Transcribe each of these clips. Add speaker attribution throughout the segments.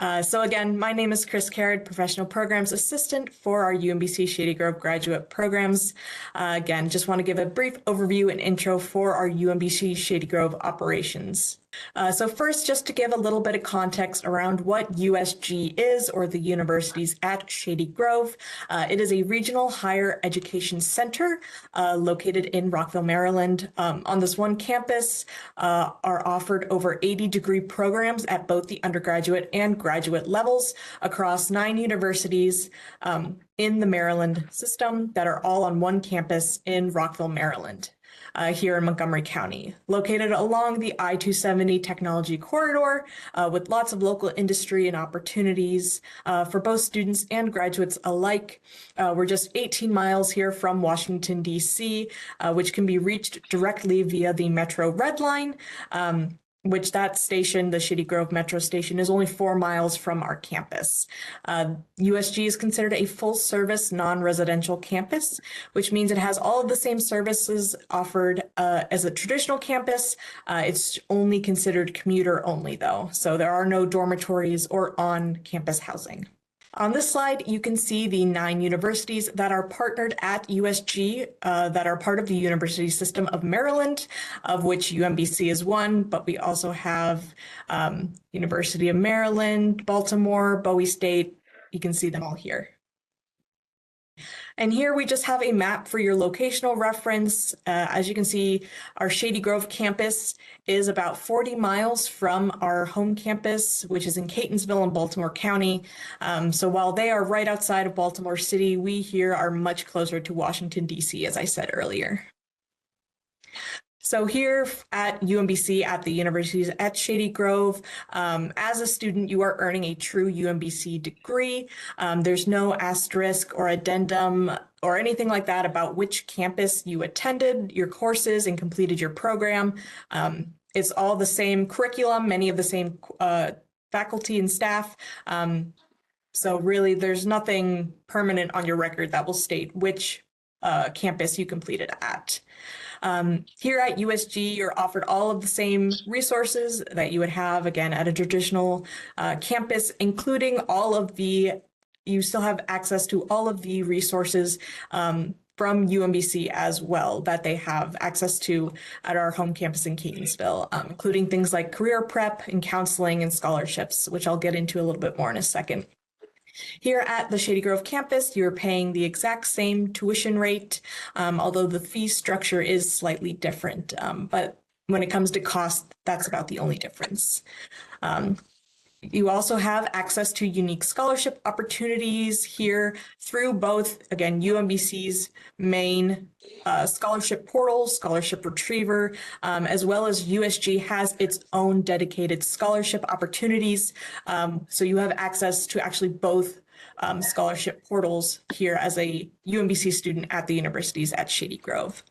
Speaker 1: So again, my name is Chris Carrad, Professional Programs Assistant for our UMBC Shady Grove graduate programs. Again, just want to give a brief overview and intro for our UMBC Shady Grove operations. So first, just to give a little bit of context around what USG is, or the Universities at Shady Grove. It is a regional higher education center located in Rockville, Maryland. On this one campus are offered over 80 degree programs at both the undergraduate and graduate levels across 9 universities in the Maryland system that are all on one campus in Rockville, Maryland. Here in Montgomery County, located along the I-270 technology corridor with lots of local industry and opportunities for both students and graduates alike. We're just 18 miles here from Washington, D.C., which can be reached directly via the Metro Red Line, which that station, the Shady Grove Metro Station, is only 4 miles from our campus. USG is considered a full-service, non-residential campus, which means it has all of the same services offered as a traditional campus. It's only considered commuter only, though, so there are no dormitories or on-campus housing. On this slide, you can see the 9 universities that are partnered at USG that are part of the University System of Maryland, of which UMBC is one, but we also have University of Maryland, Baltimore, Bowie State. You can see them all here. And here we just have a map for your locational reference. As you can see, our Shady Grove campus is about 40 miles from our home campus, which is in Catonsville in Baltimore County. So while they are right outside of Baltimore City, we here are much closer to Washington, D.C., as I said earlier. So here at UMBC, at the Universities at Shady Grove, as a student, you are earning a true UMBC degree. There's no asterisk or addendum or anything like that about which campus you attended your courses and completed your program. It's all the same curriculum, many of the same faculty and staff. So really, there's nothing permanent on your record that will state which campus you completed at. Here at USG, you're offered all of the same resources that you would have, again, at a traditional campus, including you still have access to all of the resources from UMBC as well that they have access to at our home campus in Catonsville, including things like career prep and counseling and scholarships, which I'll get into a little bit more in a second. Here at the Shady Grove campus, you're paying the exact same tuition rate, although the fee structure is slightly different. But when it comes to cost, that's about the only difference. You also have access to unique scholarship opportunities here through both, again, UMBC's main scholarship portal, Scholarship Retriever, as well as USG has its own dedicated scholarship opportunities. So you have access to actually both scholarship portals here as a UMBC student at the Universities at Shady Grove.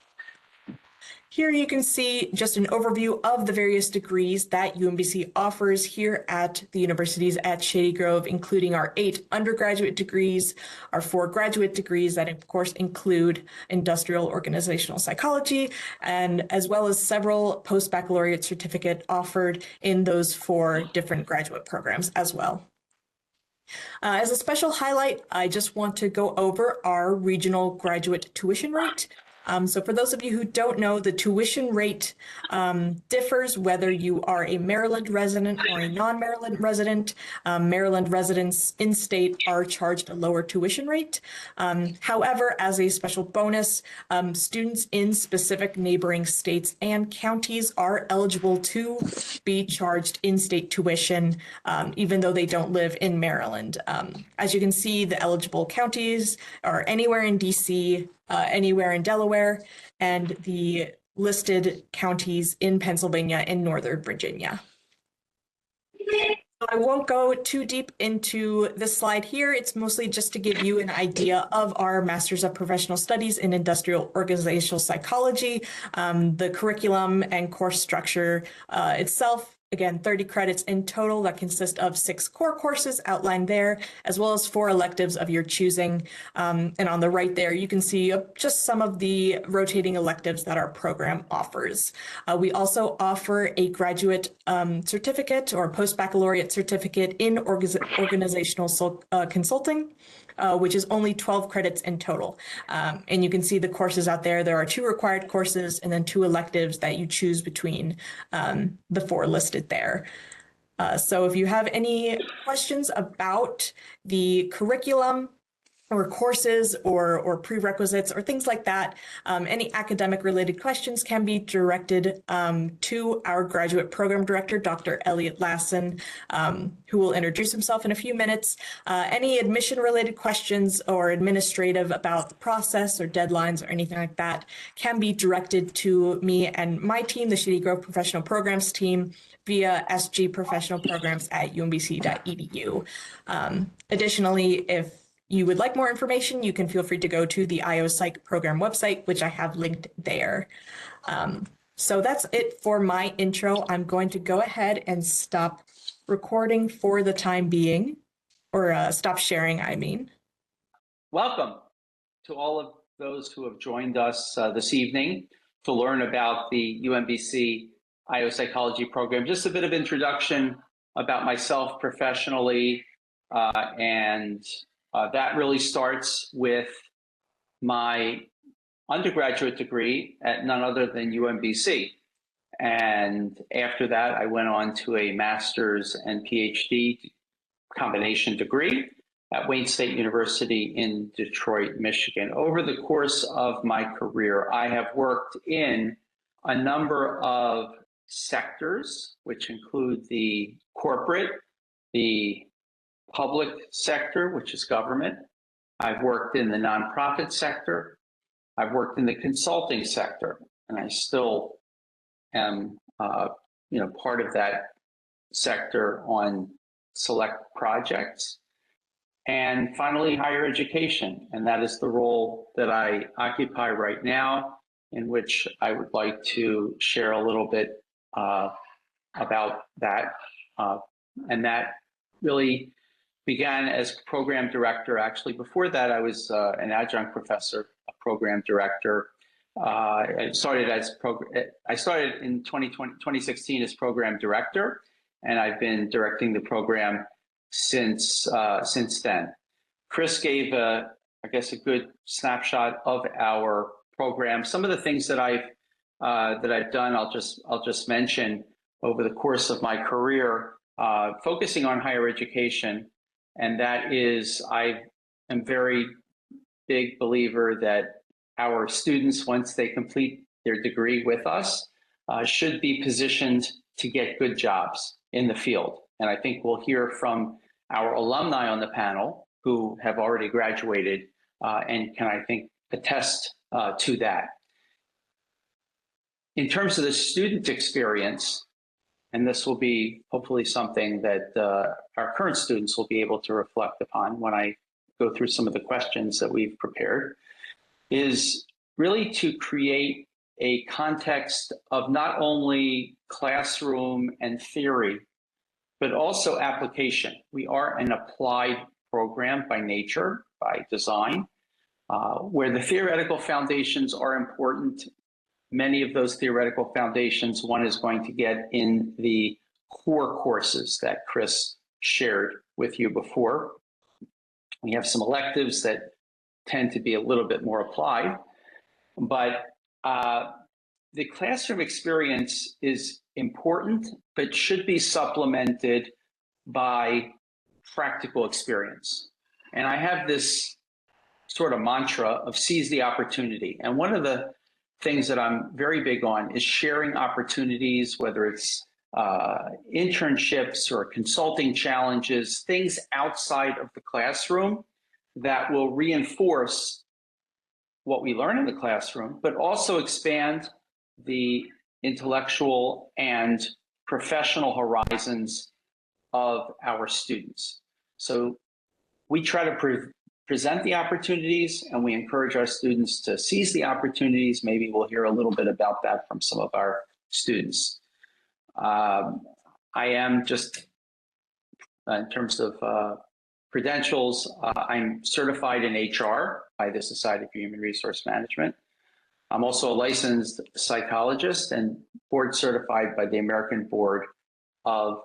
Speaker 1: Here you can see just an overview of the various degrees that UMBC offers here at the Universities at Shady Grove, including our 8 undergraduate degrees, our 4 graduate degrees that of course include industrial organizational psychology, and as well as several post-baccalaureate certificate offered in those 4 different graduate programs as well. As a special highlight, I just want to go over our regional graduate tuition rate. So for those of you who don't know, the tuition rate differs whether you are a Maryland resident or a non-Maryland resident. Maryland residents in state are charged a lower tuition rate. However, as a special bonus, students in specific neighboring states and counties are eligible to be charged in-state tuition, even though they don't live in Maryland. As you can see, the eligible counties are anywhere in DC, anywhere in Delaware, and the listed counties in Pennsylvania and Northern Virginia. I won't go too deep into this slide here. It's mostly just to give you an idea of our Masters of Professional Studies in Industrial Organizational Psychology, the curriculum and course structure itself. again, 30 credits in total that consist of 6 core courses outlined there, as well as 4 electives of your choosing. And on the right there, you can see just some of the rotating electives that our program offers. We also offer a graduate certificate or post-baccalaureate certificate in organizational consulting, which is only 12 credits in total. And you can see the courses out there. There are 2 required courses and then 2 electives that you choose between the 4 listed there. So if you have any questions about the curriculum or courses or prerequisites or things like that, any academic related questions can be directed to our graduate program director, Dr. Elliot Lassen, who will introduce himself in a few minutes. Any admission related questions or administrative about the process or deadlines or anything like that can be directed to me and my team, the Shady Grove Professional Programs team, via sgprofessionalprograms@umbc.edu. Additionally, if you would like more information, you can feel free to go to the IO Psych program website, which I have linked there. So that's it for my intro. I'm going to go ahead and stop recording for the time being, or stop sharing, I mean.
Speaker 2: Welcome to all of those who have joined us this evening to learn about the UMBC IO Psychology program. Just a bit of introduction about myself professionally, and that really starts with my undergraduate degree at none other than UMBC. And after that, I went on to a master's and PhD combination degree at Wayne State University in Detroit, Michigan. Over the course of my career, I have worked in a number of sectors, which include the corporate, the public sector, which is government. I've worked in the nonprofit sector. I've worked in the consulting sector, and I still am, part of that sector on select projects. And finally, higher education, and that is the role that I occupy right now, in which I would like to share a little bit about that. And that really began as program director. Actually, before that, I was an adjunct professor, a program director. I started in 2016 as program director, and I've been directing the program since then. Chris gave I guess a good snapshot of our program. Some of the things that I've done, I'll just mention over the course of my career, focusing on higher education. And that is, I am very big believer that our students, once they complete their degree with us, should be positioned to get good jobs in the field. And I think we'll hear from our alumni on the panel who have already graduated and can, I think, attest to that. In terms of the student experience, and this will be hopefully something that our current students will be able to reflect upon when I go through some of the questions that we've prepared, is really to create a context of not only classroom and theory, but also application. We are an applied program by nature, by design, where the theoretical foundations are important. Many of those theoretical foundations one is going to get in the core courses that Chris shared with you before. We have some electives that tend to be a little bit more applied, but the classroom experience is important, but should be supplemented by practical experience. And I have this sort of mantra of seize the opportunity. And one of the things that I'm very big on is sharing opportunities, whether it's internships or consulting challenges, things outside of the classroom that will reinforce what we learn in the classroom, but also expand the intellectual and professional horizons of our students. So we try to present the opportunities, and we encourage our students to seize the opportunities. Maybe we'll hear a little bit about that from some of our students. I am just, in terms of credentials, I'm certified in HR by the Society for Human Resource Management. I'm also a licensed psychologist and board certified by the American Board of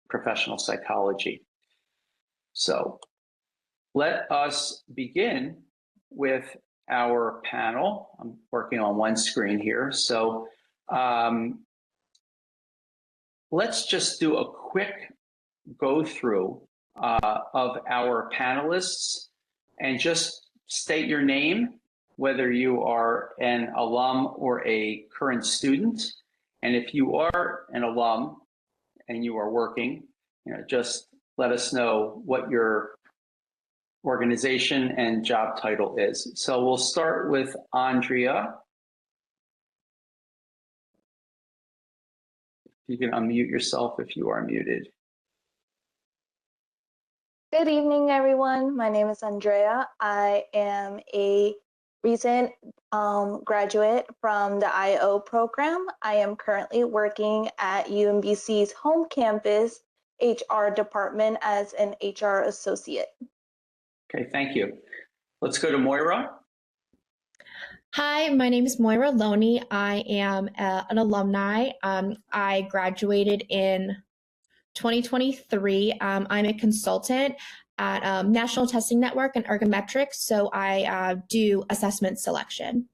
Speaker 2: Professional Psychology. So let us begin with our panel. I'm working on one screen here. So let's just do a quick go through of our panelists and just state your name, whether you are an alum or a current student. And if you are an alum and you are working, just let us know what your organization and job title is. So we'll start with Andrea. You can unmute yourself if you are muted.
Speaker 3: Good evening, everyone. My name is Andrea. I am a recent graduate from the IO program. I am currently working at UMBC's home campus HR department as an HR associate.
Speaker 2: Okay, thank you. Let's go to Moira.
Speaker 4: Hi, my name is Moira Loney. I am an alumni. I graduated in 2023. I'm a consultant at National Testing Network and Ergometrics, so I do assessment selection.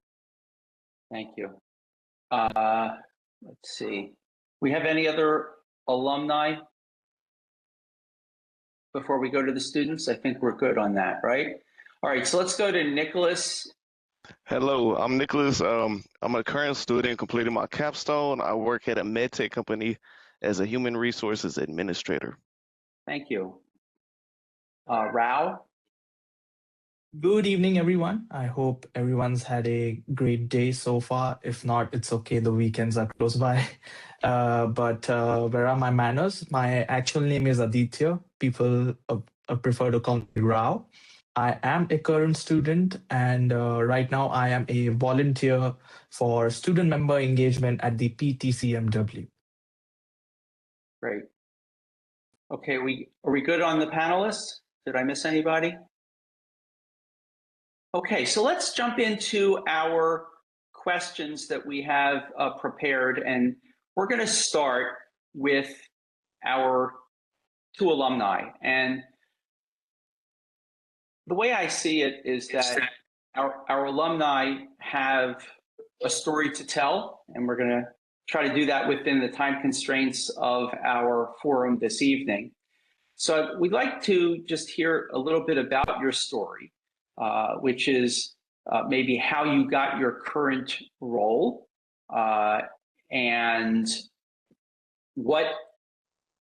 Speaker 2: Thank you. Let's see. We have any other alumni before we go to the students? I think we're good on that, right? All right, so let's go to Nicholas.
Speaker 5: Hello, I'm Nicholas. I'm a current student completing my capstone. I work at a medtech company as a human resources administrator.
Speaker 2: Thank you. Rao?
Speaker 6: Good evening, everyone. I hope everyone's had a great day so far. If not, it's okay. The weekends are close by. But where are my manners? My actual name is Aditya. People prefer to call me Rao. I am a current student, and right now I am a volunteer for student member engagement at the PTCMW.
Speaker 2: Great. Okay, are we good on the panelists? Did I miss anybody? Okay, so let's jump into our questions that we have prepared, and we're going to start with our two alumni. And the way I see it is that our alumni have a story to tell, and we're going to try to do that within the time constraints of our forum this evening. So we'd like to just hear a little bit about your story, which is maybe how you got your current role, and what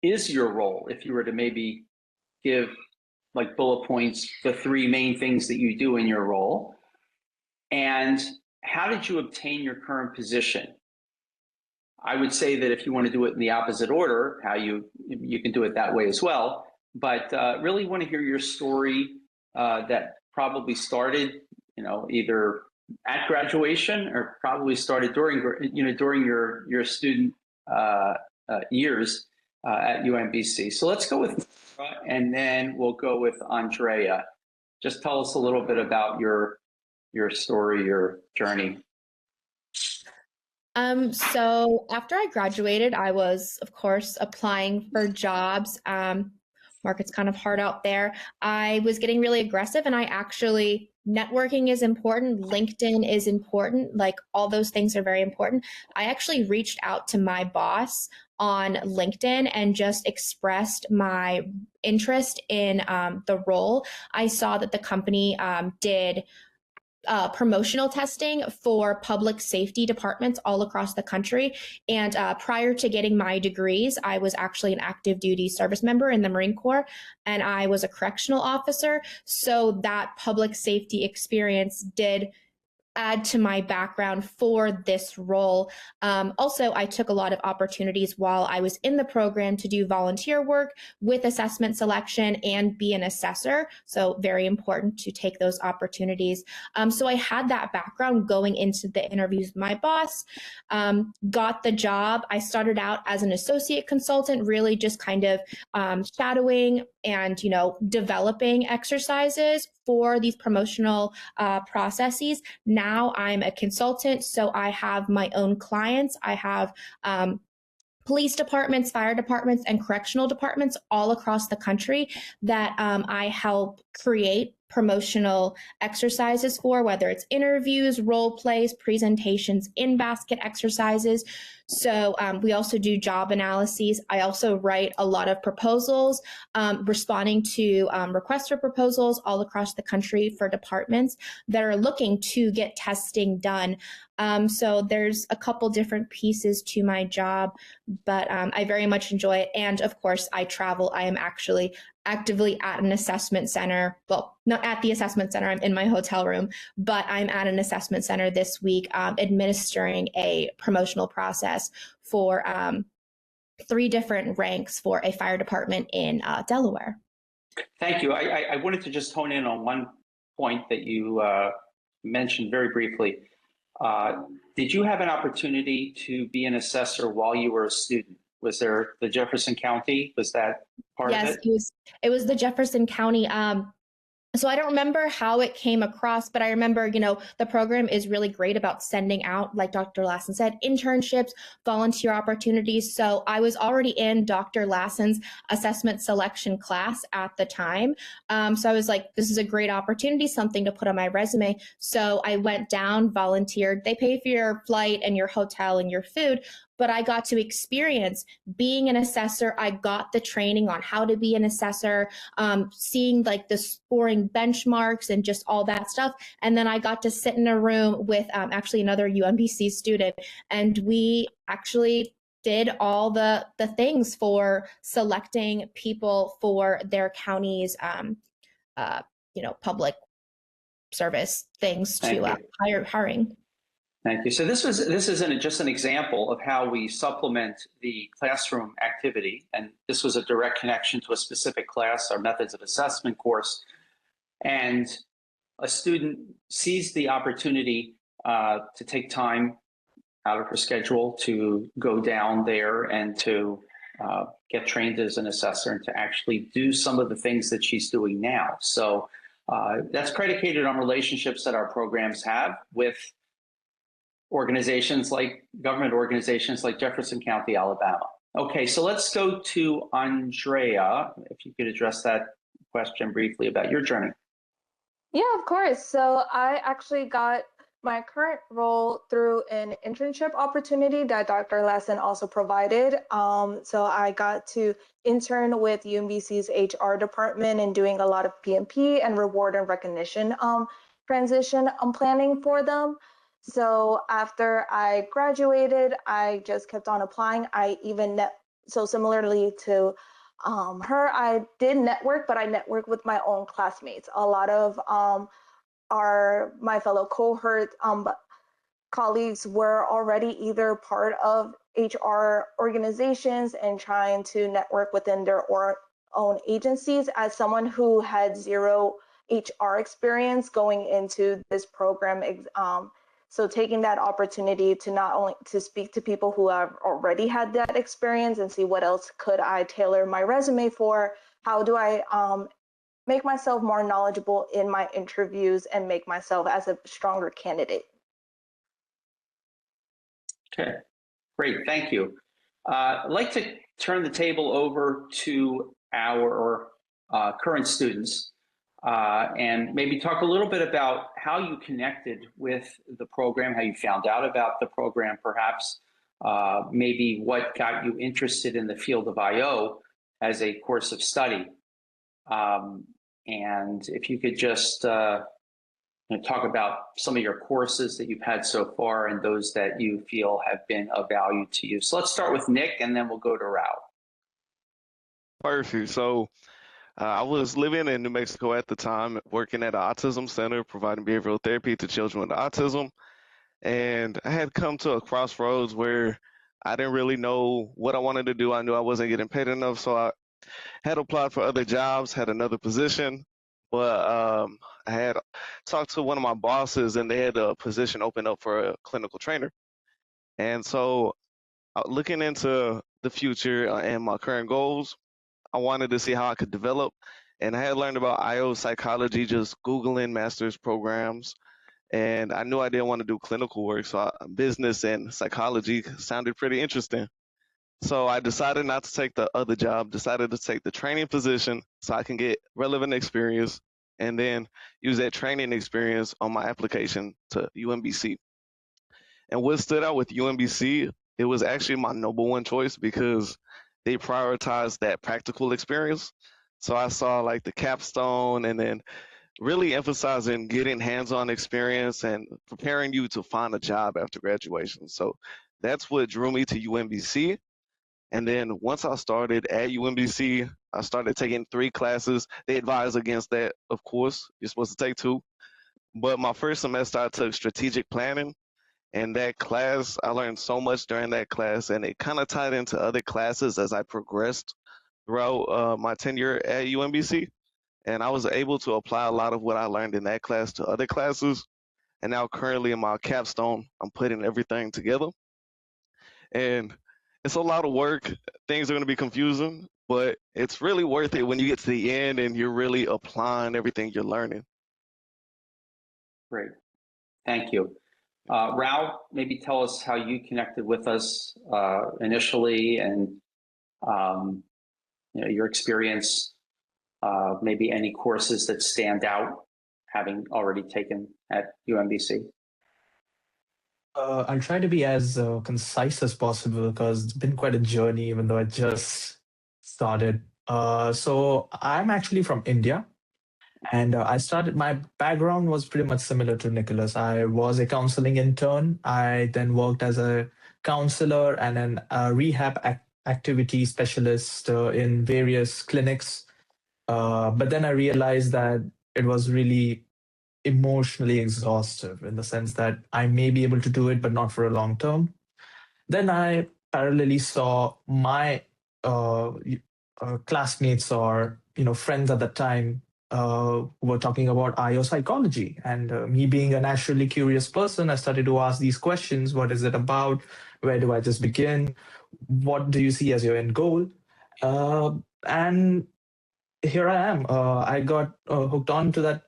Speaker 2: is your role, if you were to maybe give like bullet points, the three main things that you do in your role, and how did you obtain your current position? I would say that if you want to do it in the opposite order, how you can do it that way as well. But really want to hear your story that probably started, either at graduation or probably started during your student years at UMBC. So let's go with, and then we'll go with Andrea. Just tell us a little bit about your story, your journey.
Speaker 4: So after I graduated, I was, of course, applying for jobs. Market's kind of hard out there. I was getting really aggressive, and networking is important. LinkedIn is important. Like, all those things are very important. I actually reached out to my boss on LinkedIn and just expressed my interest in the role. I saw that the company did promotional testing for public safety departments all across the country. And prior to getting my degrees, I was actually an active duty service member in the Marine Corps, and I was a correctional officer. So that public safety experience did add to my background for this role. Also, I took a lot of opportunities while I was in the program to do volunteer work with assessment selection and be an assessor. So very important to take those opportunities. So I had that background going into the interviews with my boss, got the job. I started out as an associate consultant, really just kind of shadowing and, developing exercises for these promotional processes. Now I'm a consultant, so I have my own clients. I have police departments, fire departments, and correctional departments all across the country that I help create promotional exercises for, whether it's interviews, role plays, presentations, in-basket exercises. So we also do job analyses. I also write a lot of proposals, responding to requests for proposals all across the country for departments that are looking to get testing done. So there's a couple different pieces to my job, but I very much enjoy it. And of course, I travel. I am actually actively at an assessment center. Well, not at the assessment center, I'm in my hotel room, but I'm at an assessment center this week, administering a promotional process for 3 different ranks for a fire department in Delaware.
Speaker 2: Thank you. I wanted to just hone in on one point that you mentioned very briefly. Did you have an opportunity to be an assessor while you were a student? Was there the Jefferson County? Was that part of it?
Speaker 4: Yes, it was the Jefferson County. So I don't remember how it came across, but I remember, the program is really great about sending out, like Dr. Lassen said, internships, volunteer opportunities. So I was already in Dr. Lassen's assessment selection class at the time. So I was like, this is a great opportunity, something to put on my resume. So I went down, volunteered. They pay for your flight and your hotel and your food, but I got to experience being an assessor. I got the training on how to be an assessor, seeing like the scoring benchmarks and just all that stuff. And then I got to sit in a room with actually another UMBC student, and we actually did all the things for selecting people for their county's, public service things to hiring.
Speaker 2: Thank you. So this isn't just an example of how we supplement the classroom activity, and this was a direct connection to a specific class, our methods of assessment course, and a student sees the opportunity to take time out of her schedule to go down there and to get trained as an assessor and to actually do some of the things that she's doing now. So that's predicated on relationships that our programs have with government organizations like Jefferson County, Alabama. Okay, so let's go to Andrea, if you could address that question briefly about your journey.
Speaker 3: Yeah, of course. So I actually got my current role through an internship opportunity that Dr. Lassen also provided. So I got to intern with UMBC's HR department and doing a lot of PMP and reward and recognition transition planning for them. So after I graduated, I just kept on applying. So similarly to her, I did network, but I networked with my own classmates. A lot of my fellow cohort colleagues were already either part of HR organizations and trying to network within their own agencies. As someone who had zero HR experience going into this program, so taking that opportunity to not only to speak to people who have already had that experience and see what else could I tailor my resume for, how do I make myself more knowledgeable in my interviews and make myself as a stronger candidate.
Speaker 2: Okay, great, thank you. I'd like to turn the table over to our current students. And maybe talk a little bit about how you connected with the program, how you found out about the program, perhaps, maybe what got you interested in the field of IO as a course of study. And if you could just talk about some of your courses that you've had so far and those that you feel have been of value to you. So let's start with Nick, and then we'll go to Rao.
Speaker 5: Perfect. So I was living in New Mexico at the time, working at an autism center, providing behavioral therapy to children with autism. And I had come to a crossroads where I didn't really know what I wanted to do. I knew I wasn't getting paid enough, so I had applied for other jobs, had another position, but I had talked to one of my bosses, and they had a position open up for a clinical trainer. And so, looking into the future and my current goals, I wanted to see how I could develop. And I had learned about IO psychology just Googling master's programs. And I knew I didn't want to do clinical work, so business and psychology sounded pretty interesting. So I decided not to take the other job, decided to take the training position so I can get relevant experience and then use that training experience on my application to UMBC. And what stood out with UMBC, it was actually my number one choice because they prioritized that practical experience. So I saw like the capstone and then really emphasizing getting hands-on experience and preparing you to find a job after graduation. So that's what drew me to UMBC. And then once I started at UMBC, I started taking 3 classes. They advise against that, of course. You're supposed to take 2. But my first semester, I took strategic planning. And that class, I learned so much during that class, and it kind of tied into other classes as I progressed throughout my tenure at UMBC. And I was able to apply a lot of what I learned in that class to other classes. And now currently in my capstone, I'm putting everything together. And it's a lot of work. Things are going to be confusing, but it's really worth it when you get to the end and you're really applying everything you're learning.
Speaker 2: Great. Thank you. Rao, maybe tell us how you connected with us initially and your experience, maybe any courses that stand out having already taken at UMBC.
Speaker 6: I'll try to be as concise as possible because it's been quite a journey, even though I just started. So I'm actually from India, and my background was pretty much similar to Nicholas. I was a counseling intern. I then worked as a counselor and an rehab activity specialist in various clinics. But then I realized that it was really emotionally exhaustive in the sense that I may be able to do it, but not for a long term. Then I parallelly saw my classmates or friends at the time who were talking about IO psychology, and me being a naturally curious person, I started to ask these questions: What is it about? Where do I just begin? What do you see as your end goal? And here I am. I got hooked on to that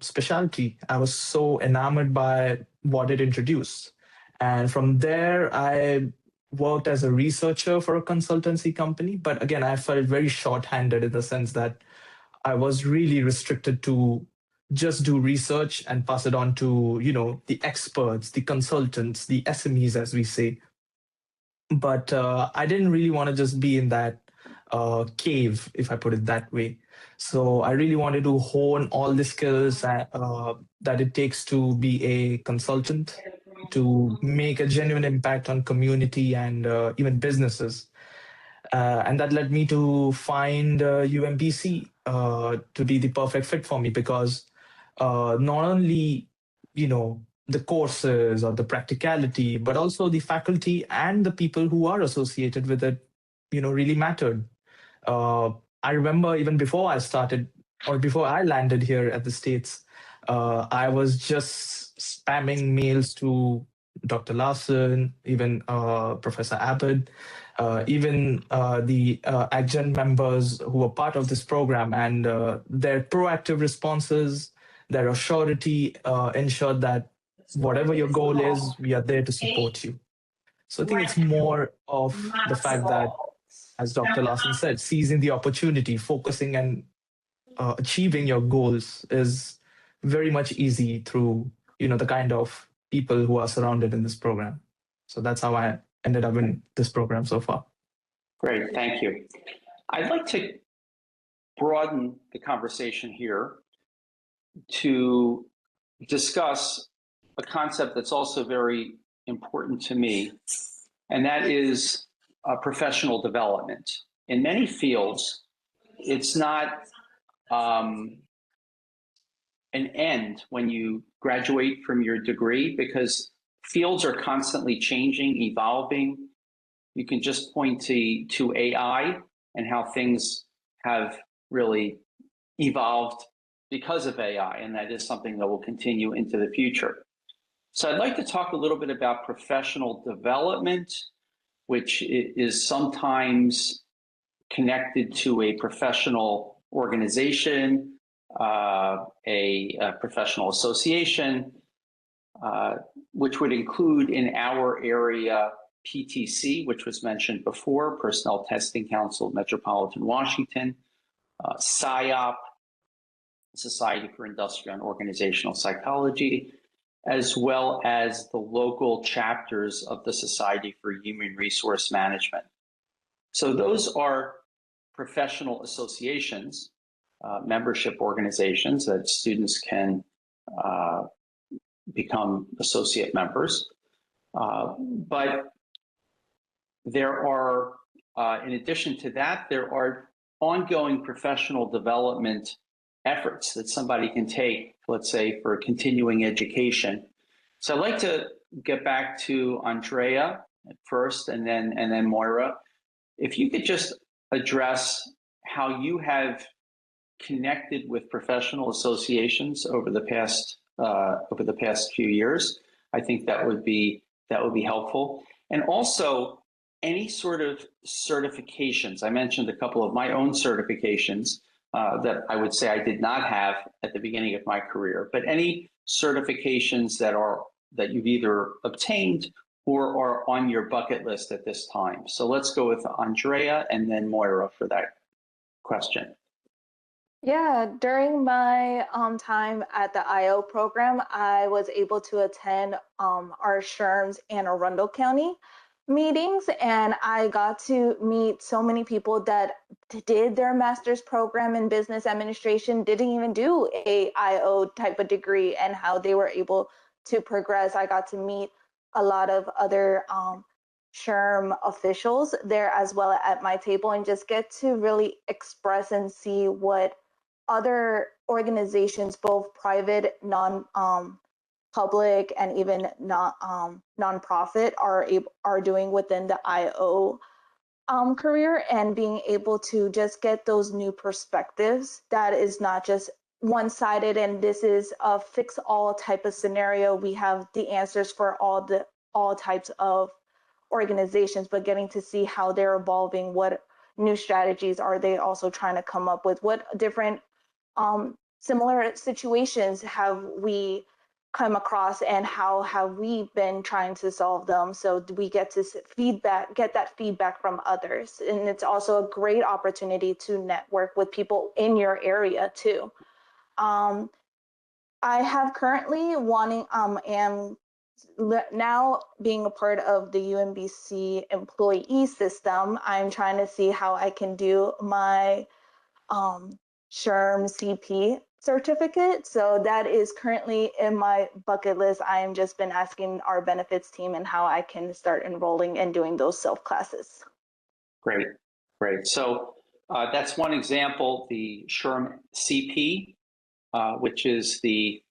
Speaker 6: specialty. I was so enamored by what it introduced. And from there, I worked as a researcher for a consultancy company. But again, I felt very short-handed in the sense that I was really restricted to just do research and pass it on to, the experts, the consultants, the SMEs, as we say. But I didn't really want to just be in that cave, if I put it that way. So I really wanted to hone all the skills that it takes to be a consultant, to make a genuine impact on community and even businesses. And that led me to find UMBC to be the perfect fit for me because not only, the courses or the practicality, but also the faculty and the people who are associated with it, really mattered. I remember even before I started or before I landed here at the States, I was just spamming mails to Dr. Larson, even Professor Abbott, even the adjunct members who were part of this program, and their proactive responses, their assurity ensured that whatever your goal is, we are there to support you. So I think it's more of the fact that, as Dr. Larson said, seizing the opportunity, focusing and achieving your goals is very much easy through, the kind of people who are surrounded in this program. So that's how I ended up in this program so far.
Speaker 2: Great, thank you. I'd like to broaden the conversation here to discuss a concept that's also very important to me, and that is professional development. In many fields, it's not an end when you graduate from your degree, because fields are constantly changing, evolving. You can just point to AI and how things have really evolved because of AI, and that is something that will continue into the future. So I'd like to talk a little bit about professional development, which is sometimes connected to a professional organization, a professional association, which would include in our area PTC, which was mentioned before, Personnel Testing Council of Metropolitan Washington, SIOP, Society for Industrial and Organizational Psychology, as well as the local chapters of the Society for Human Resource Management. So those are professional associations, membership organizations that students can become associate members. But there are, in addition to that, there are ongoing professional development efforts that somebody can take, let's say, for continuing education. So I'd like to get back to Andrea first, and then Moira. If you could just address how you have connected with professional associations over the past few years, I think that would be helpful. And also, any sort of certifications. I mentioned a couple of my own certifications that I would say I did not have at the beginning of my career, but any certifications that you've either obtained or are on your bucket list at this time. So let's go with Andrea and then Moira for that question.
Speaker 3: Yeah, during my time at the IO program, I was able to attend our SHRM's Anne Arundel County meetings, and I got to meet so many people that did their master's program in business administration, didn't even do a IO type of degree, and how they were able to progress. I got to meet a lot of other SHRM officials there as well at my table, and just get to really express and see what other organizations, both private, public, and even nonprofit, are doing within the IO career, and being able to just get those new perspectives. That is not just one-sided, and this is a fix-all type of scenario. We have the answers for all types of organizations, but getting to see how they're evolving, what new strategies are they also trying to come up with, what different similar situations have we come across, and how have we been trying to solve them. So we get to get that feedback from others. And it's also a great opportunity to network with people in your area too. I have currently am now being a part of the UMBC employee system. I'm trying to see how I can do my SHRM CP certificate. So that is currently in my bucket list. I am just been asking our benefits team and how I can start enrolling and doing those self classes.
Speaker 2: Great. So that's one example, the SHRM CP, which is the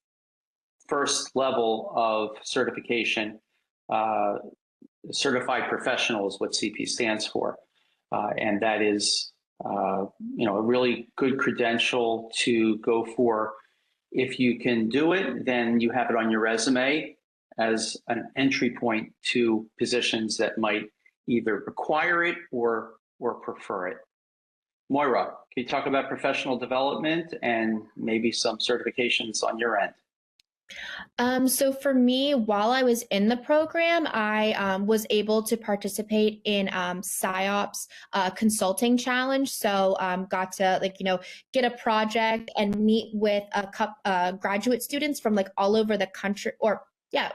Speaker 2: first level of certification. Certified professional is what CP stands for. And that is a really good credential to go for. If you can do it, then you have it on your resume as an entry point to positions that might either require it or prefer it. Moira, can you talk about professional development and maybe some certifications on your end?
Speaker 4: So for me, while I was in the program, I was able to participate in SIOP's consulting challenge. So got to get a project and meet with graduate students from all over the country,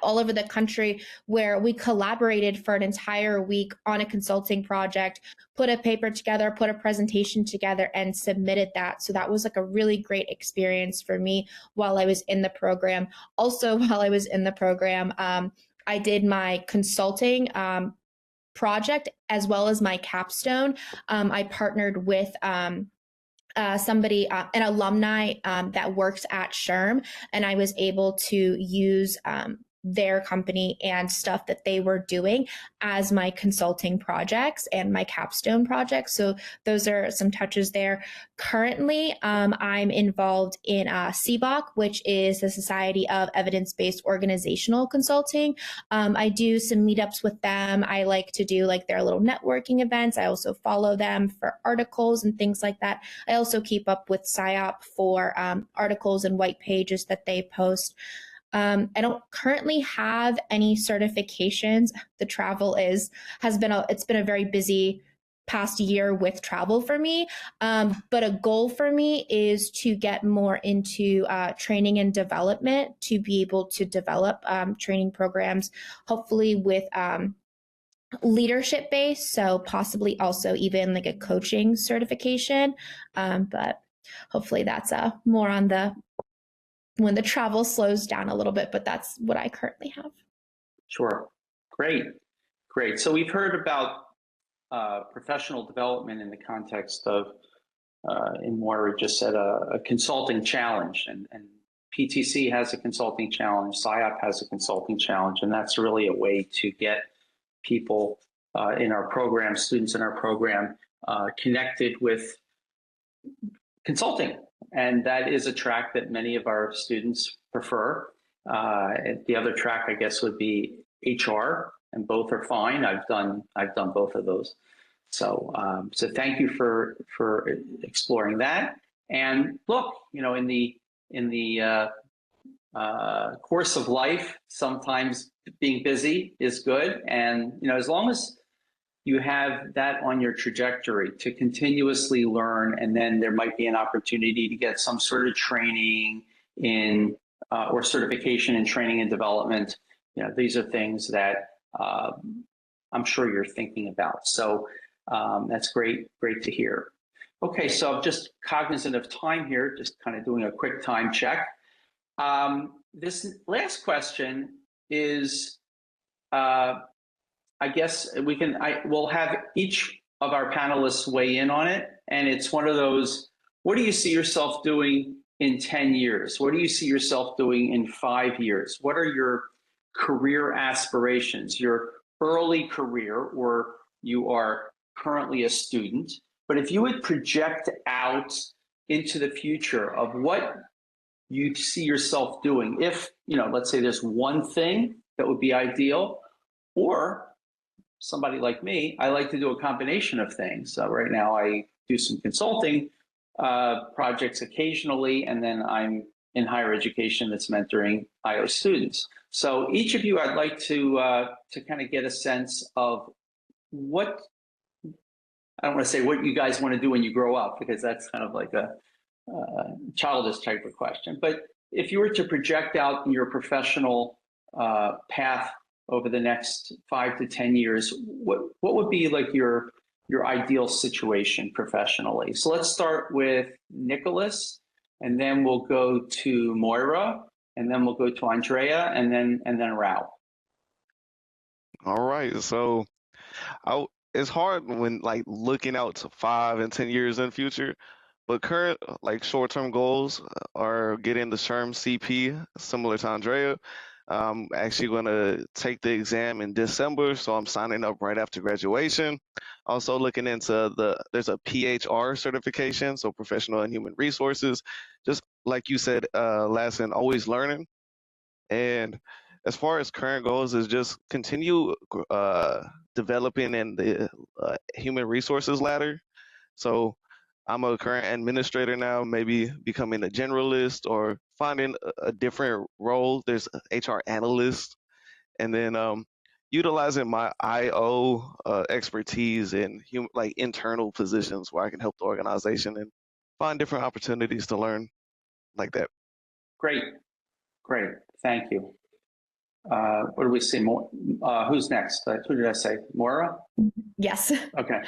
Speaker 4: all over the country, where we collaborated for an entire week on a consulting project, put a paper together, put a presentation together, and submitted that. So that was a really great experience for me while I was in the program. Also, while I was in the program, I did my consulting project as well as my capstone. I partnered with somebody, an alumni that works at SHRM, and I was able to use their company and stuff that they were doing as my consulting projects and my capstone projects. So those are some touches there. Currently, I'm involved in CBOC, which is the Society of Evidence-Based Organizational Consulting. I do some meetups with them. I like to do like their little networking events. I also follow them for articles and things like that. I also keep up with PsyOp for articles and white pages that they post. I don't currently have any certifications. The travel it's been a very busy past year with travel for me. But a goal for me is to get more into training and development, to be able to develop training programs, hopefully with leadership based. So possibly also even like a coaching certification. But hopefully that's more on when the travel slows down a little bit, but that's what I currently have.
Speaker 2: Sure. Great. So we've heard about professional development in the context of, and Moira just said, a consulting challenge. And PTC has a consulting challenge, PsyOp has a consulting challenge, and that's really a way to get people in our program, students in our program, connected with consulting. And that is a track that many of our students prefer. The other track, I guess, would be HR, and both are fine. I've done both of those. So thank you for exploring that. And look, in the course of life, sometimes being busy is good. And as long as you have that on your trajectory to continuously learn, and then there might be an opportunity to get some sort of training in or certification in training and development. These are things that I'm sure you're thinking about. So that's great to hear. Okay, so I'm just cognizant of time here, just kind of doing a quick time check. This last question is, I guess we'll have each of our panelists weigh in on it. And it's one of those, what do you see yourself doing in 10 years? What do you see yourself doing in 5 years? What are your career aspirations, your early career, or you are currently a student? But if you would project out into the future of what you see yourself doing, if, let's say there's one thing that would be ideal, or somebody like me, I like to do a combination of things. Right now, I do some consulting projects occasionally, and then I'm in higher education that's mentoring IO students. So each of you, I'd like to kind of get a sense of what, I don't want to say what you guys want to do when you grow up, because that's kind of like a childish type of question. But if you were to project out your professional path over the next 5 to 10 years, what would be like your ideal situation professionally? So let's start with Nicholas, and then we'll go to Moira, and then we'll go to Andrea, and then Rao.
Speaker 5: All right. So it's hard when looking out to 5 and 10 years in the future, but current short-term goals are getting the SHRM CP, similar to Andrea. I'm actually going to take the exam in December, so I'm signing up right after graduation. Also looking into there's a PHR certification, so professional and human resources. Just like you said, Lassen, always learning. And as far as current goals is just continue developing in the human resources ladder. So I'm a current administrator now, maybe becoming a generalist or finding a different role. There's HR analyst, and then utilizing my IO expertise in internal positions where I can help the organization and find different opportunities to learn like that.
Speaker 2: Great. Thank you. What do we see? Who's next? Who did I say? Moira?
Speaker 4: Yes.
Speaker 2: Okay.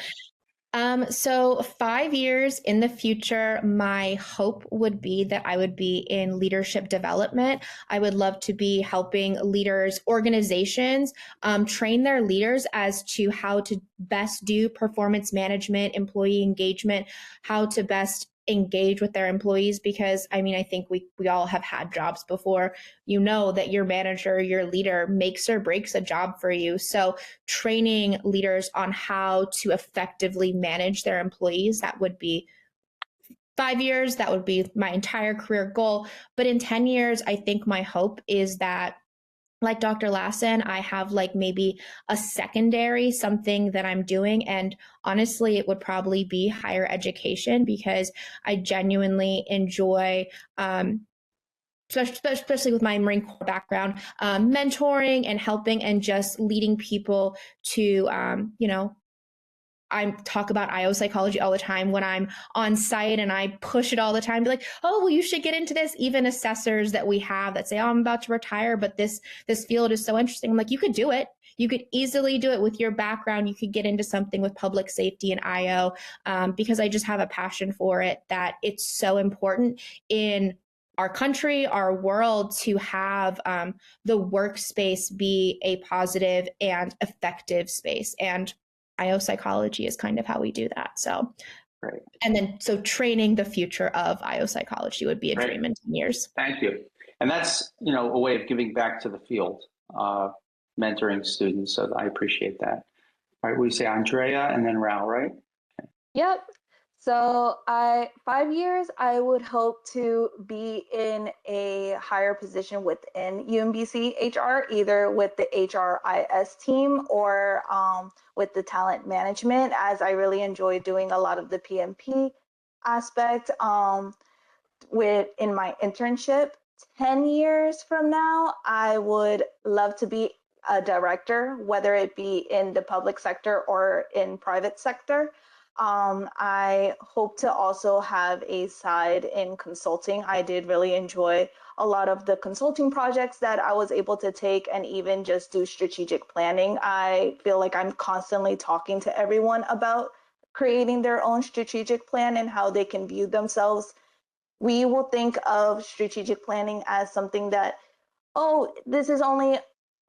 Speaker 4: So 5 years in the future, my hope would be that I would be in leadership development. I would love to be helping leaders, organizations, train their leaders as to how to best do performance management, employee engagement, how to best engage with their employees, because I mean, I think we all have had jobs before. You know that your manager, your leader makes or breaks a job for you. So training leaders on how to effectively manage their employees, that would be 5 years, that would be my entire career goal. But in 10 years, I think my hope is that, like Dr. Lassen, I have like maybe a secondary something that I'm doing. And honestly, it would probably be higher education, because I genuinely enjoy, especially with my Marine Corps background, mentoring and helping and just leading people to, I talk about IO psychology all the time when I'm on site, and I push it all the time. Be like, oh, well, you should get into this. Even assessors that we have that say, oh, I'm about to retire, but this field is so interesting. I'm like, you could do it. You could easily do it with your background. You could get into something with public safety and IO, because I just have a passion for it, that it's so important in our country, our world, to have the workspace be a positive and effective space. And IO psychology is kind of how we do that. So,
Speaker 2: great.
Speaker 4: And then, so training the future of IO psychology would be a
Speaker 2: Great.
Speaker 4: dream in 10 years.
Speaker 2: Thank you. And that's, a way of giving back to the field, mentoring students. So I appreciate that. All right, we say Andrea and then Raul, right? Okay.
Speaker 3: Yep. So 5 years, I would hope to be in a higher position within UMBC HR, either with the HRIS team or with the talent management, as I really enjoy doing a lot of the PMP aspect in my internship. 10 years from now, I would love to be a director, whether it be in the public sector or in private sector. I hope to also have a side in consulting. I did really enjoy a lot of the consulting projects that I was able to take, and even just do strategic planning. I feel like I'm constantly talking to everyone about creating their own strategic plan and how they can view themselves. We will think of strategic planning as something that, oh, this is only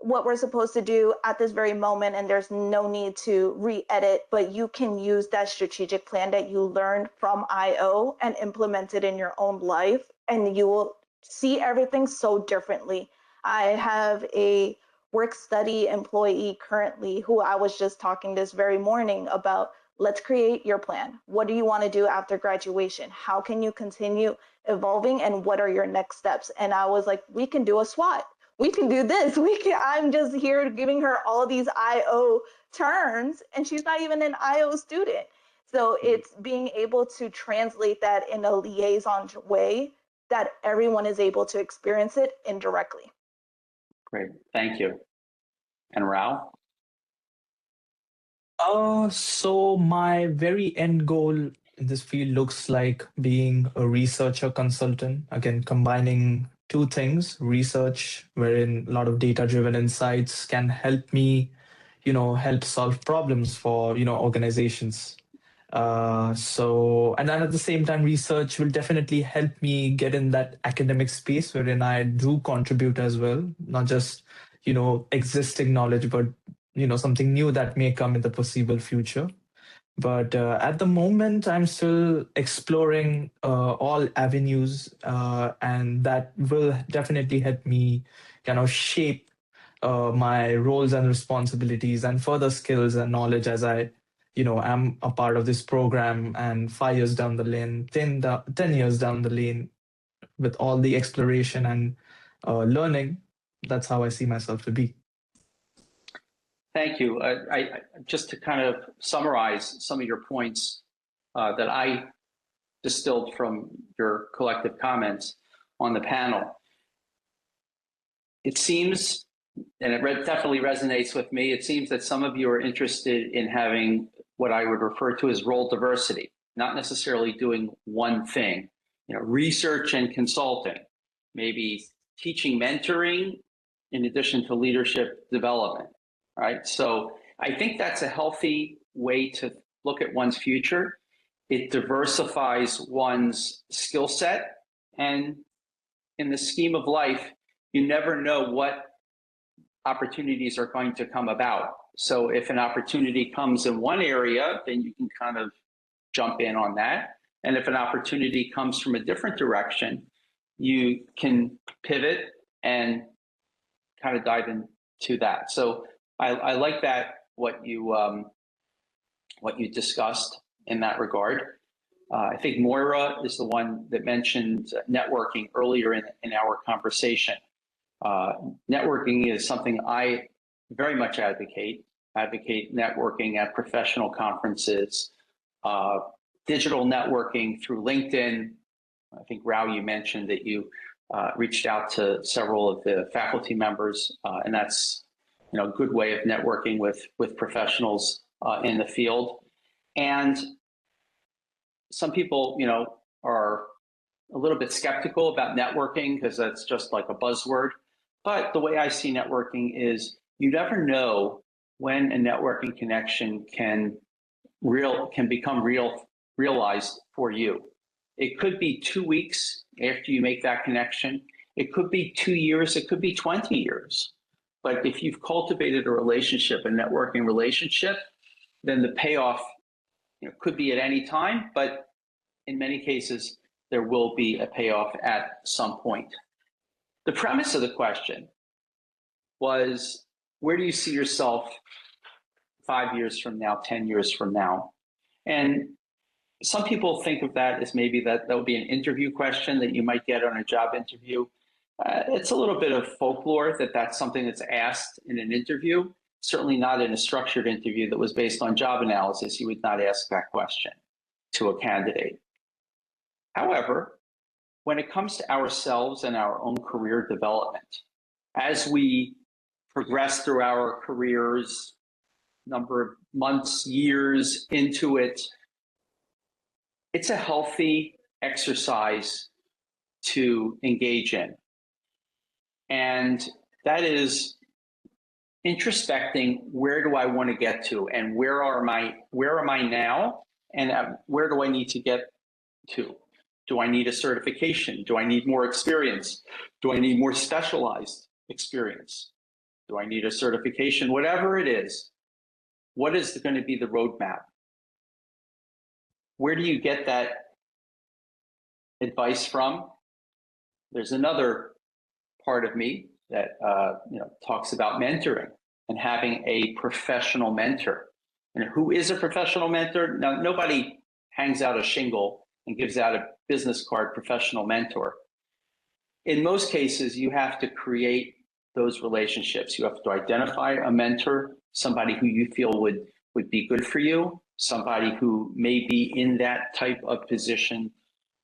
Speaker 3: what we're supposed to do at this very moment, and there's no need to re-edit, but you can use that strategic plan that you learned from IO and implement it in your own life, and you will see everything so differently. I have a work study employee currently who I was just talking this very morning about. Let's create your plan. What do you want to do after graduation? How can you continue evolving, and what are your next steps? And I was like, we can do a SWOT. We can do this. I'm just here giving her all these IO terms, and she's not even an IO student. So it's being able to translate that in a liaison way that everyone is able to experience it indirectly.
Speaker 2: Great, thank you. And Raul?
Speaker 6: So my very end goal in this field looks like being a researcher consultant. Again, combining two things: research, wherein a lot of data-driven insights can help me, help solve problems for, organizations. And then at the same time, research will definitely help me get in that academic space wherein I do contribute as well, not just, existing knowledge, but, something new that may come in the foreseeable future. But at the moment, I'm still exploring all avenues, and that will definitely help me shape my roles and responsibilities and further skills and knowledge as I, am a part of this program. And 5 years down the lane, 10 years down the lane, with all the exploration and learning, that's how I see myself to be.
Speaker 2: Thank you. I just to kind of summarize some of your points that I distilled from your collective comments on the panel. It seems, and it definitely resonates with me, it seems that some of you are interested in having what I would refer to as role diversity, not necessarily doing one thing, research and consulting, maybe teaching, mentoring, in addition to leadership development. Right. So I think that's a healthy way to look at one's future. It diversifies one's skill set. And in the scheme of life, you never know what opportunities are going to come about. So if an opportunity comes in one area, then you can kind of jump in on that. And if an opportunity comes from a different direction, you can pivot and kind of dive into that. So I like that, what you discussed in that regard. I think Moira is the one that mentioned networking earlier in our conversation. Networking is something I very much advocate networking at professional conferences, digital networking through LinkedIn. I think, Rao, you mentioned that you reached out to several of the faculty members, and that's a good way of networking with professionals in the field. And some people, are a little bit skeptical about networking because that's just like a buzzword. But the way I see networking is you never know when a networking connection can become realized for you. It could be 2 weeks after you make that connection. It could be 2 years. It could be 20 years. But if you've cultivated a relationship, a networking relationship, then the payoff could be at any time, but in many cases, there will be a payoff at some point. The premise of the question was, where do you see yourself 5 years from now, 10 years from now? And some people think of that as maybe that would be an interview question that you might get on a job interview. It's a little bit of folklore that that's something that's asked in an interview, certainly not in a structured interview that was based on job analysis. You would not ask that question to a candidate. However, when it comes to ourselves and our own career development, as we progress through our careers, number of months, years into it, it's a healthy exercise to engage in. And that is introspecting, where do I want to get to, and where am I now, and where do I need to get to? Do I need a certification? Do I need more experience? Do I need more specialized experience? Do I need a certification? Whatever it is, what is going to be the roadmap? Where do you get that advice from? There's another part of me that talks about mentoring and having a professional mentor. And who is a professional mentor? Now, nobody hangs out a shingle and gives out a business card, professional mentor. In most cases, you have to create those relationships. You have to identify a mentor, somebody who you feel would be good for you, somebody who may be in that type of position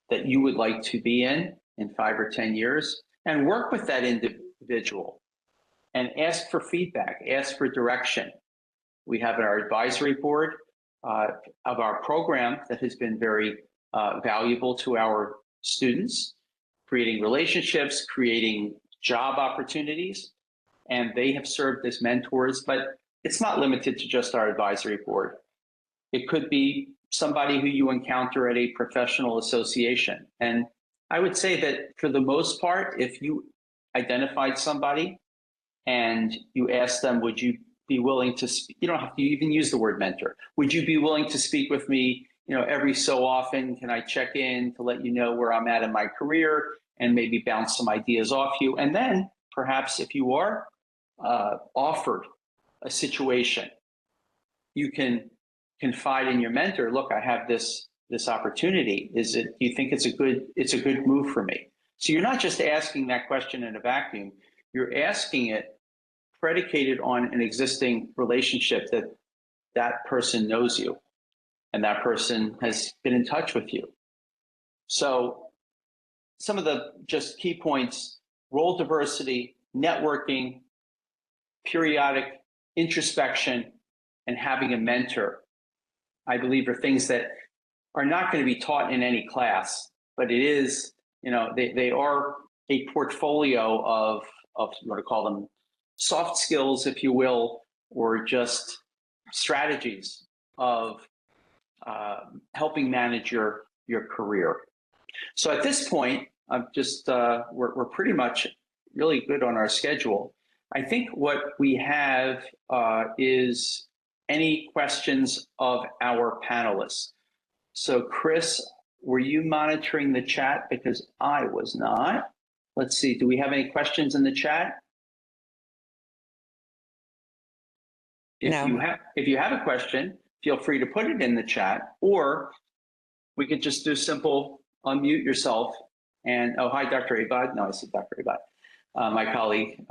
Speaker 2: that you would like to be in 5 or 10 years, and work with that individual and ask for feedback, ask for direction. We have our advisory board of our program that has been very valuable to our students, creating relationships, creating job opportunities, and they have served as mentors, but it's not limited to just our advisory board. It could be somebody who you encounter at a professional association. And I would say that for the most part, if you identified somebody and you asked them, would you be willing to speak? You don't have to even use the word mentor. Would you be willing to speak with me, every so often? Can I check in to let you know where I'm at in my career and maybe bounce some ideas off you? And then perhaps if you are offered a situation, you can confide in your mentor. Look, I have this opportunity. Do you think it's a good move for me? So you're not just asking that question in a vacuum. You're asking it predicated on an existing relationship that person knows you and that person has been in touch with you. So some of the just key points: role diversity, networking, periodic introspection, and having a mentor, I believe, are things that are not going to be taught in any class, but it is, they are a portfolio of you want to call them soft skills, if you will, or just strategies of helping manage your career. So at this point, I'm just we're pretty much really good on our schedule. I think what we have is any questions of our panelists. So Chris, were you monitoring the chat? Because I was not. Let's see, do we have any questions in the chat?
Speaker 7: No.
Speaker 2: If you have a question, feel free to put it in the chat, or we could just do simple unmute yourself and, oh, hi, Dr. Abad. No, I see Dr. Abad. My colleague,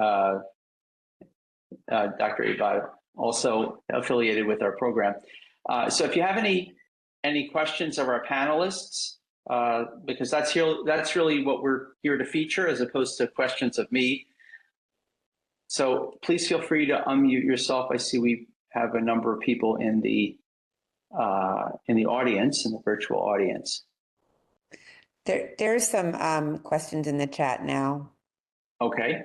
Speaker 2: Dr. Abad, also affiliated with our program. So if you have any questions of our panelists, because that's really what we're here to feature as opposed to questions of me. So please feel free to unmute yourself. I see we have a number of people in the audience, in the virtual audience.
Speaker 7: There's some questions in the chat now.
Speaker 2: Okay.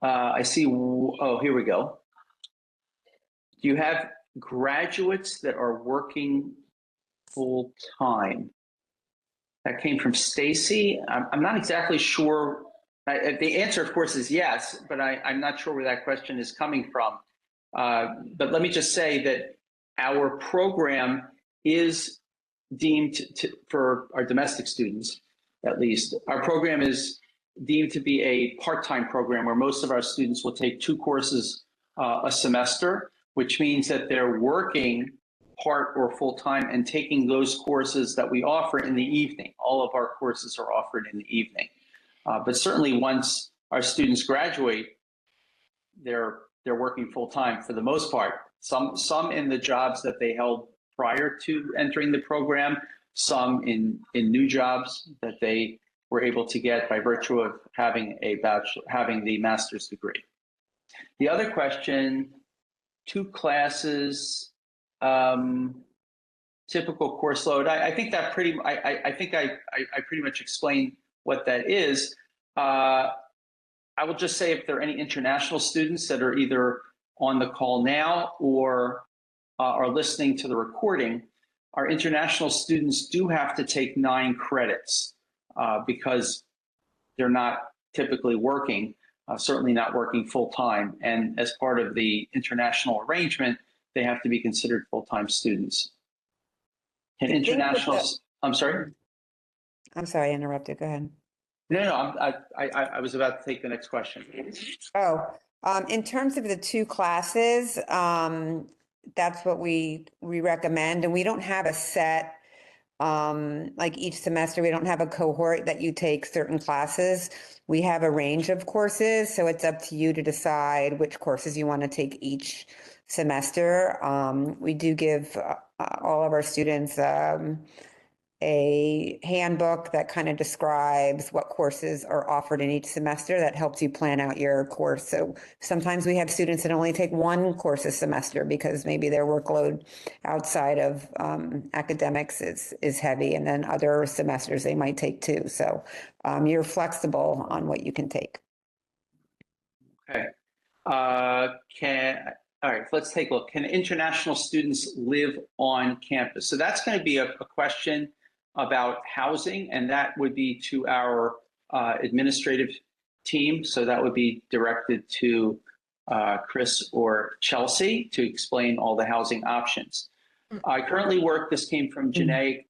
Speaker 2: I see, oh, here we go. Do you have graduates that are working full time? That came from Stacy. I'm not exactly sure. The answer, of course, is yes, but I'm not sure where that question is coming from. But let me just say that our program is deemed for our domestic students, at least, our program is deemed to be a part-time program where most of our students will take 2 courses a semester, which means that they're working part or full-time and taking those courses that we offer in the evening. All of our courses are offered in the evening. But certainly once our students graduate, they're working full-time for the most part. Some in the jobs that they held prior to entering the program, some in new jobs that they were able to get by virtue of having the master's degree. The other question, 2 classes, typical course load. I think that I pretty much explained what that is. I will just say if there are any international students that are either on the call now or are listening to the recording, our international students do have to take 9 credits because they're not typically working, certainly not working full time. And as part of the international arrangement, they have to be considered full-time students. And international, I'm sorry?
Speaker 7: I'm sorry, I interrupted. Go ahead.
Speaker 2: No, I was about to take the next question.
Speaker 7: Oh, in terms of the 2 classes, that's what we recommend. And we don't have a set, like each semester, we don't have a cohort that you take certain classes. We have a range of courses, so it's up to you to decide which courses you want to take each semester. We do give all of our students a handbook that kind of describes what courses are offered in each semester that helps you plan out your course. So sometimes we have students that only take 1 course a semester because maybe their workload outside of academics is heavy, and then other semesters they might take 2. So you're flexible on what you can take.
Speaker 2: Okay. All right, let's take a look. Can international students live on campus? So that's going to be a question about housing, and that would be to our administrative team. So that would be directed to Chris or Chelsea to explain all the housing options. I currently work, this came from Janae,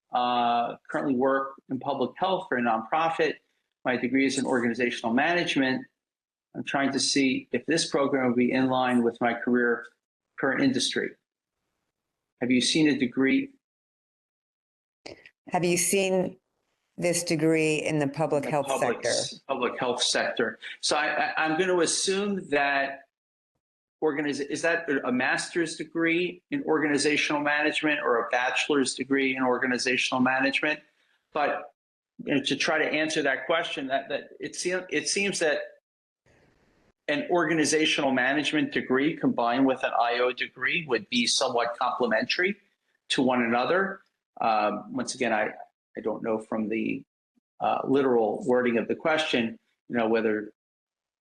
Speaker 2: currently work in public health for a nonprofit. My degree is in organizational management. I'm trying to see if this program will be in line with my current industry. Have you seen a degree?
Speaker 7: Have you seen this degree in the public health sector?
Speaker 2: Public health sector. So I'm going to assume that is that a master's degree in organizational management or a bachelor's degree in organizational management? But to try to answer that question, that it seems that an organizational management degree combined with an IO degree would be somewhat complementary to one another. Once again, I don't know from the literal wording of the question, whether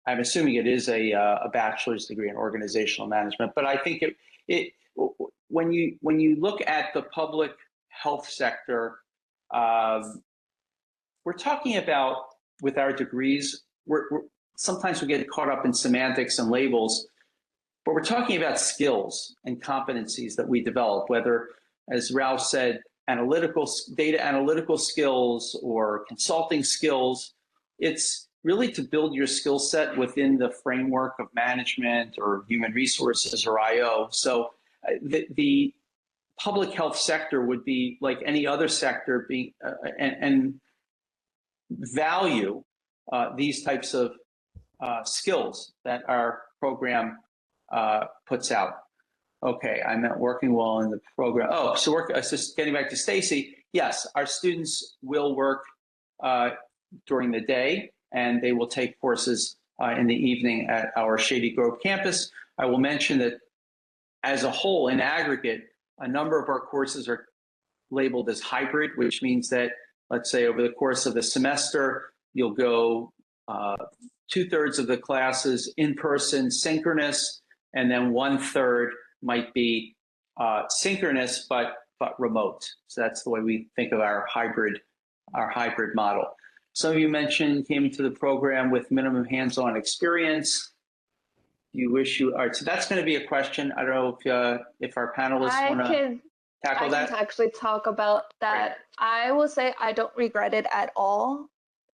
Speaker 2: I'm assuming it is a bachelor's degree in organizational management. But I think when you look at the public health sector, we're talking about, with our degrees, sometimes we get caught up in semantics and labels, but we're talking about skills and competencies that we develop, whether, as Ralph said, data analytical skills or consulting skills. It's really to build your skill set within the framework of management or human resources or IO. So the public health sector would be like any other sector, and value these types of skills that our program puts out. Okay, I meant working well in the program. Oh, so just getting back to Stacy. Yes, our students will work during the day, and they will take courses in the evening at our Shady Grove campus. I will mention that as a whole, in aggregate, a number of our courses are labeled as hybrid, which means that, let's say, over the course of the semester, you'll go 2/3 of the classes in person, synchronous, and then 1/3 might be synchronous but remote. So that's the way we think of our hybrid model. Some of you mentioned came into the program with minimum hands-on experience. You wish you are. So that's going to be a question. I don't know if our panelists want to tackle that.
Speaker 3: I can actually talk about that.
Speaker 2: Great.
Speaker 3: I will say I don't regret it at all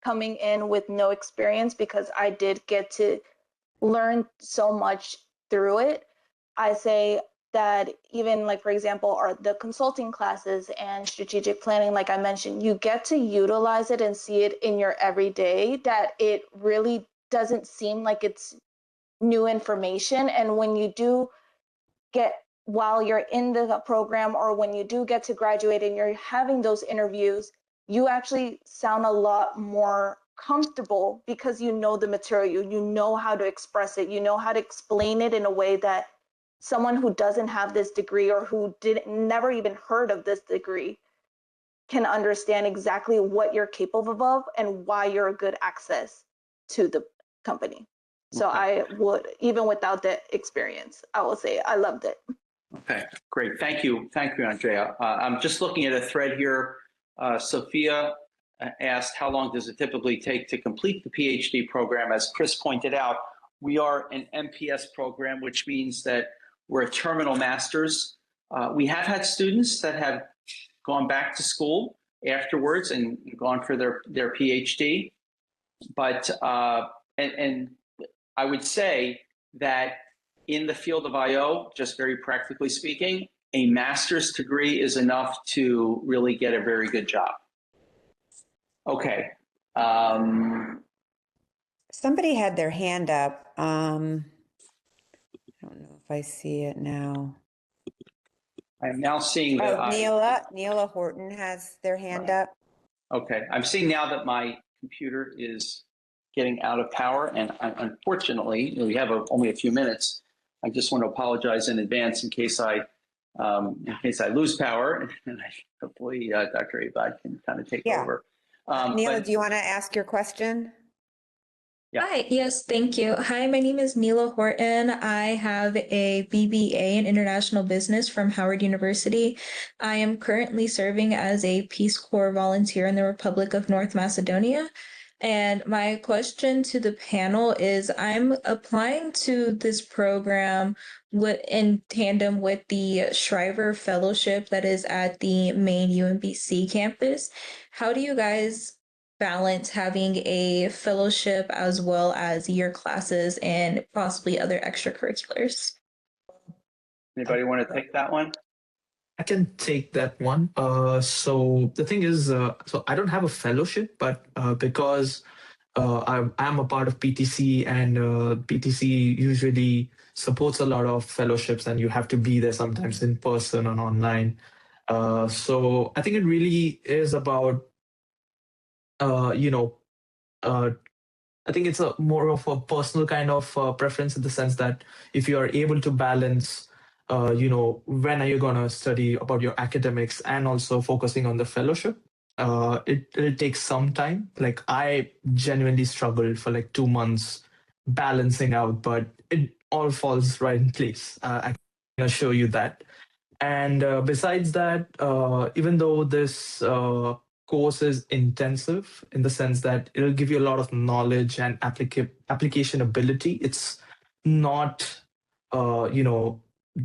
Speaker 3: coming in with no experience, because I did get to learn so much through it. I say that even, like, for example, the consulting classes and strategic planning, like I mentioned, you get to utilize it and see it in your everyday, that it really doesn't seem like it's new information. And when you do while you're in the program, or when you do get to graduate and you're having those interviews, you actually sound a lot more comfortable, because you know the material, you know how to express it, you know how to explain it in a way that someone who doesn't have this degree, or who never even heard of this degree, can understand exactly what you're capable of and why you're a good access to the company. So
Speaker 2: Okay.
Speaker 3: I would, even without the experience, I will say I loved it.
Speaker 2: Okay, great. Thank you, Andrea. I'm just looking at a thread here. Sophia asked, how long does it typically take to complete the PhD program? As Chris pointed out, we are an MPS program, which means that we're a terminal master's. We have had students that have gone back to school afterwards and gone for their PhD. But, and I would say that in the field of IO, just very practically speaking, a master's degree is enough to really get a very good job. Okay.
Speaker 7: Somebody had their hand up. I don't know if I see it now.
Speaker 2: I am now seeing that
Speaker 7: Neela Horton has their hand up.
Speaker 2: Okay, I'm seeing now that my computer is getting out of power, and unfortunately, we have only a few minutes. I just want to apologize in advance in case I lose power, and hopefully Dr. Abad can kind of take over.
Speaker 7: Neela, do you want to ask your question?
Speaker 2: Yeah.
Speaker 8: Hi, yes, thank you. Hi, my name is Neela Horton. I have a BBA in International Business from Howard University. I am currently serving as a Peace Corps volunteer in the Republic of North Macedonia. And my question to the panel is, I'm applying to this program in tandem with the Shriver Fellowship that is at the main UMBC campus. How do you guys balance having a fellowship as well as your classes and possibly other extracurriculars?
Speaker 2: Anybody want to take that one?
Speaker 6: I can take that one. So the thing is, so I don't have a fellowship, but because I'm a part of PTC, and PTC usually supports a lot of fellowships, and you have to be there sometimes in person and online. So I think it really is about, I think it's a more of a personal kind of preference, in the sense that if you are able to balance, when are you going to study about your academics and also focusing on the fellowship, it'll take some time. Like, I genuinely struggled for like 2 months balancing out, but it all falls right in place. I can assure you that. And besides that, even though this course is intensive in the sense that it'll give you a lot of knowledge and application ability, it's not,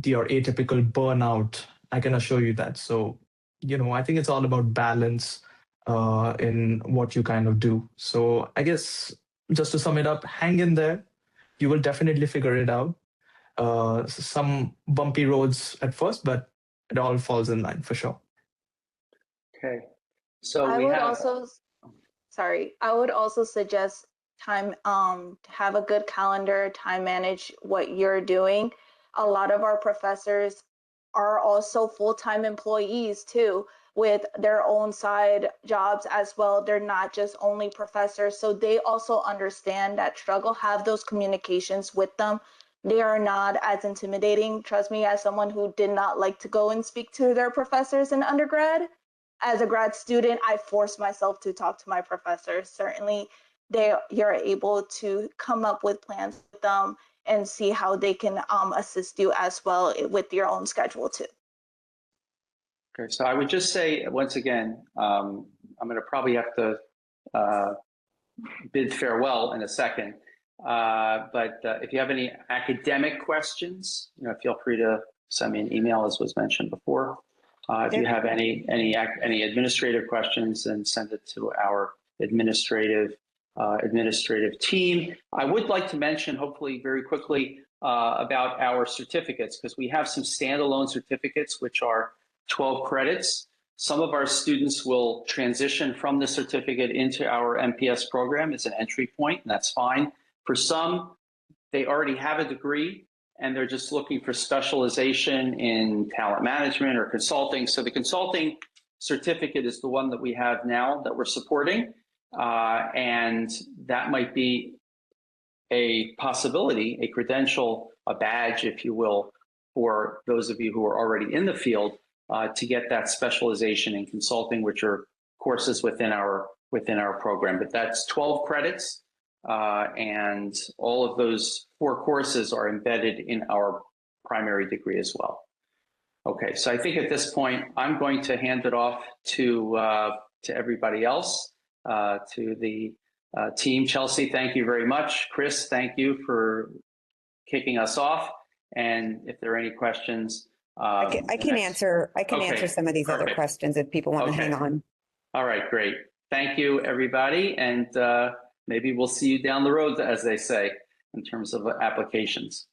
Speaker 6: your atypical burnout. I can assure you that. So I think it's all about balance in what you kind of do. So I guess just to sum it up, hang in there. You will definitely figure it out. Some bumpy roads at first, but it all falls in line for sure.
Speaker 2: Okay. So
Speaker 3: I
Speaker 2: we
Speaker 3: would
Speaker 2: have.
Speaker 3: also, sorry, I would also suggest time, to have a good calendar, time manage what you're doing. A lot of our professors are also full-time employees too, with their own side jobs as well. They're not just only professors, so they also understand that struggle, have those communications with them. They are not as intimidating. Trust me, as someone who did not like to go and speak to their professors in undergrad, as a grad student, I forced myself to talk to my professors. Certainly, you're able to come up with plans with them and see how they can assist you as well with your own schedule too.
Speaker 2: Okay, so I would just say once again, I'm going to probably have to bid farewell in a second. But if you have any academic questions, feel free to send me an email, as was mentioned before. If you have any administrative questions, then send it to our administrative team. I would like to mention, hopefully very quickly, about our certificates, because we have some standalone certificates, which are 12 credits. Some of our students will transition from the certificate into our MPS program as an entry point, and that's fine. For some, they already have a degree, and they're just looking for specialization in talent management or consulting. So the consulting certificate is the one that we have now that we're supporting. And that might be a possibility, a credential, a badge, if you will, for those of you who are already in the field to get that specialization in consulting, which are courses within our program. But that's 12 credits. And all of those 4 courses are embedded in our primary degree as well. Okay, so I think at this point, I'm going to hand it off to everybody else, to the team. Chelsea, thank you very much. Chris, thank you for kicking us off. And if there are any questions,
Speaker 7: I can answer some of these
Speaker 2: Perfect.
Speaker 7: other questions if people want to hang on.
Speaker 2: All right, great. Thank you, everybody. And maybe we'll see you down the road, as they say, in terms of applications.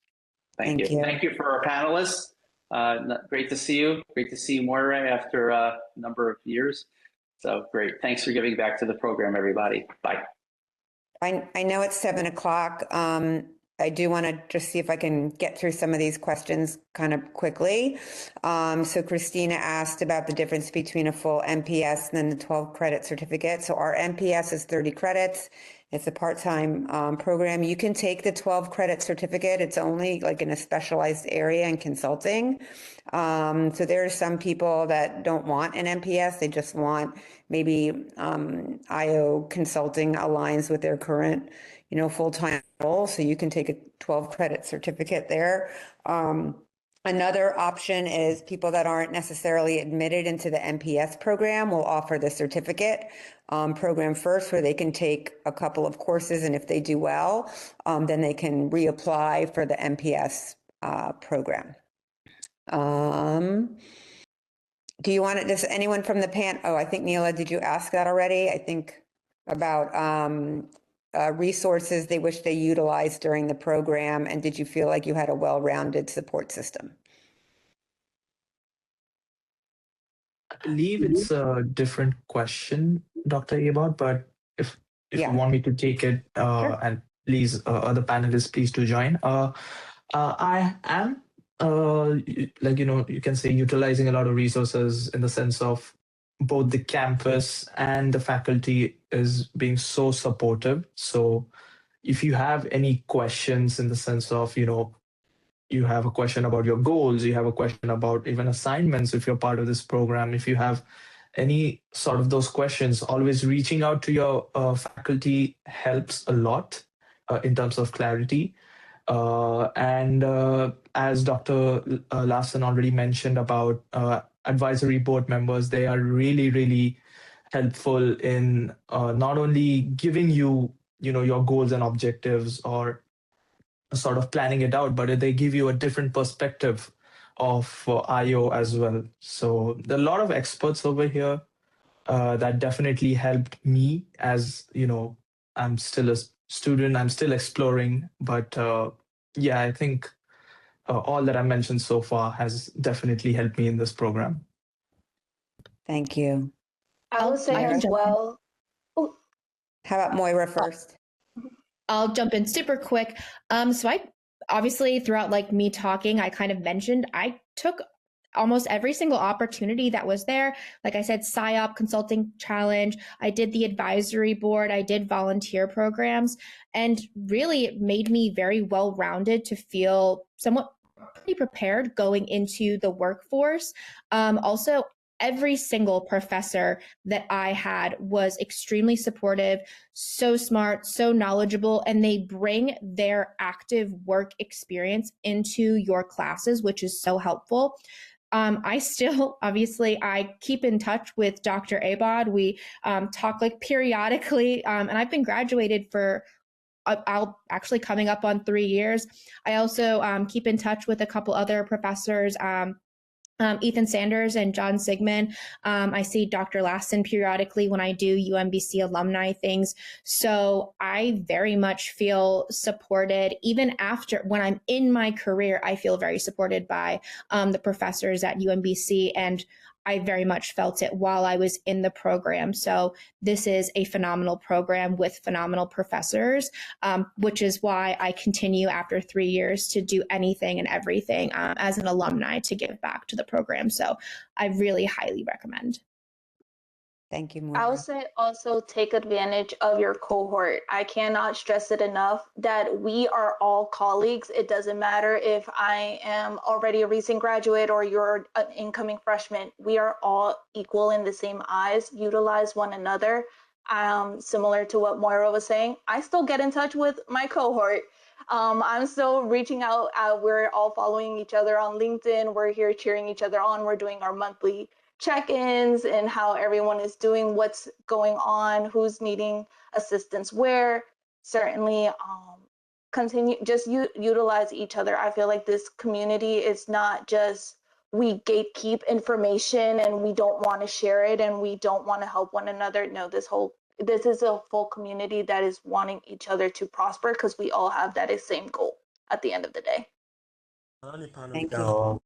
Speaker 2: Thank you. Thank you for our panelists. Great to see you. Great to see you, Moira, after a number of years. So great. Thanks for giving back to the program, everybody. Bye.
Speaker 7: I know it's 7 o'clock. I do want to just see if I can get through some of these questions kind of quickly. So Christina asked about the difference between a full MPS and then the 12 credit certificate. So our MPS is 30 credits. It's a part-time program. You can take the 12 credit certificate. It's only like in a specialized area in consulting. So there are some people that don't want an MPS. They just want maybe IO consulting aligns with their current, full-time role. So you can take a 12 credit certificate there. Another option is people that aren't necessarily admitted into the MPS program will offer the certificate program first, where they can take a couple of courses, and if they do well, then they can reapply for the MPS program. Do you want it? Does anyone from the panel? Oh, I think Neela, did you ask that already? I think about resources they wish they utilized during the program, and did you feel like you had a well-rounded support system?
Speaker 6: I believe it's a different question, Dr. Ebert, but if you want me to take it,
Speaker 7: Sure.
Speaker 6: and please, other panelists, please do join. I am, you can say, utilizing a lot of resources in the sense of both the campus and the faculty is being so supportive. So if you have any questions in the sense of, you have a question about your goals, you have a question about even assignments, if you're part of this program, if you have any sort of those questions, always reaching out to your faculty helps a lot in terms of clarity. And as Dr. Larson already mentioned about advisory board members, they are really, really helpful in not only giving you, your goals and objectives or sort of planning it out, but they give you a different perspective of IO as well. So there are a lot of experts over here that definitely helped me as, I'm still a student, I'm still exploring. But yeah, I think all that I mentioned so far has definitely helped me in this program.
Speaker 7: Thank you.
Speaker 3: I would say as well. Oh,
Speaker 7: How about Moira first?
Speaker 4: I'll jump in super quick. So I obviously throughout like me talking, I kind of mentioned I took almost every single opportunity that was there. Like I said, PSYOP consulting challenge. I did the advisory board. I did volunteer programs, and really it made me very well-rounded to feel somewhat pretty prepared going into the workforce. Also, every single professor that I had was extremely supportive, so smart, so knowledgeable, and they bring their active work experience into your classes, which is so helpful. I still, obviously, I keep in touch with Dr. Abad. We talk like periodically, and I've been graduated for I'll actually coming up on 3 years. I also keep in touch with a couple other professors, Ethan Sanders and John Sigmund. I see Dr. Lassen periodically when I do UMBC alumni things. So I very much feel supported. Even after, when I'm in my career, I feel very supported by the professors at UMBC, and I very much felt it while I was in the program. So this is a phenomenal program with phenomenal professors, which is why I continue after 3 years to do anything and everything as an alumni to give back to the program. So I really highly recommend.
Speaker 7: Thank you, Moira.
Speaker 3: I would say also take advantage of your cohort. I cannot stress it enough that we are all colleagues. It doesn't matter if I am already a recent graduate or you're an incoming freshman. We are all equal in the same eyes. Utilize one another. Similar to what Moira was saying, I still get in touch with my cohort. I'm still reaching out. We're all following each other on LinkedIn. We're here cheering each other on. We're doing our monthly check-ins and how everyone is doing, what's going on, who's needing assistance where. Certainly continue, just utilize each other. I feel like this community is not just we gatekeep information and we don't want to share it and we don't want to help one another. No, this is a full community that is wanting each other to prosper because we all have that same goal at the end of the day.
Speaker 7: Thank you.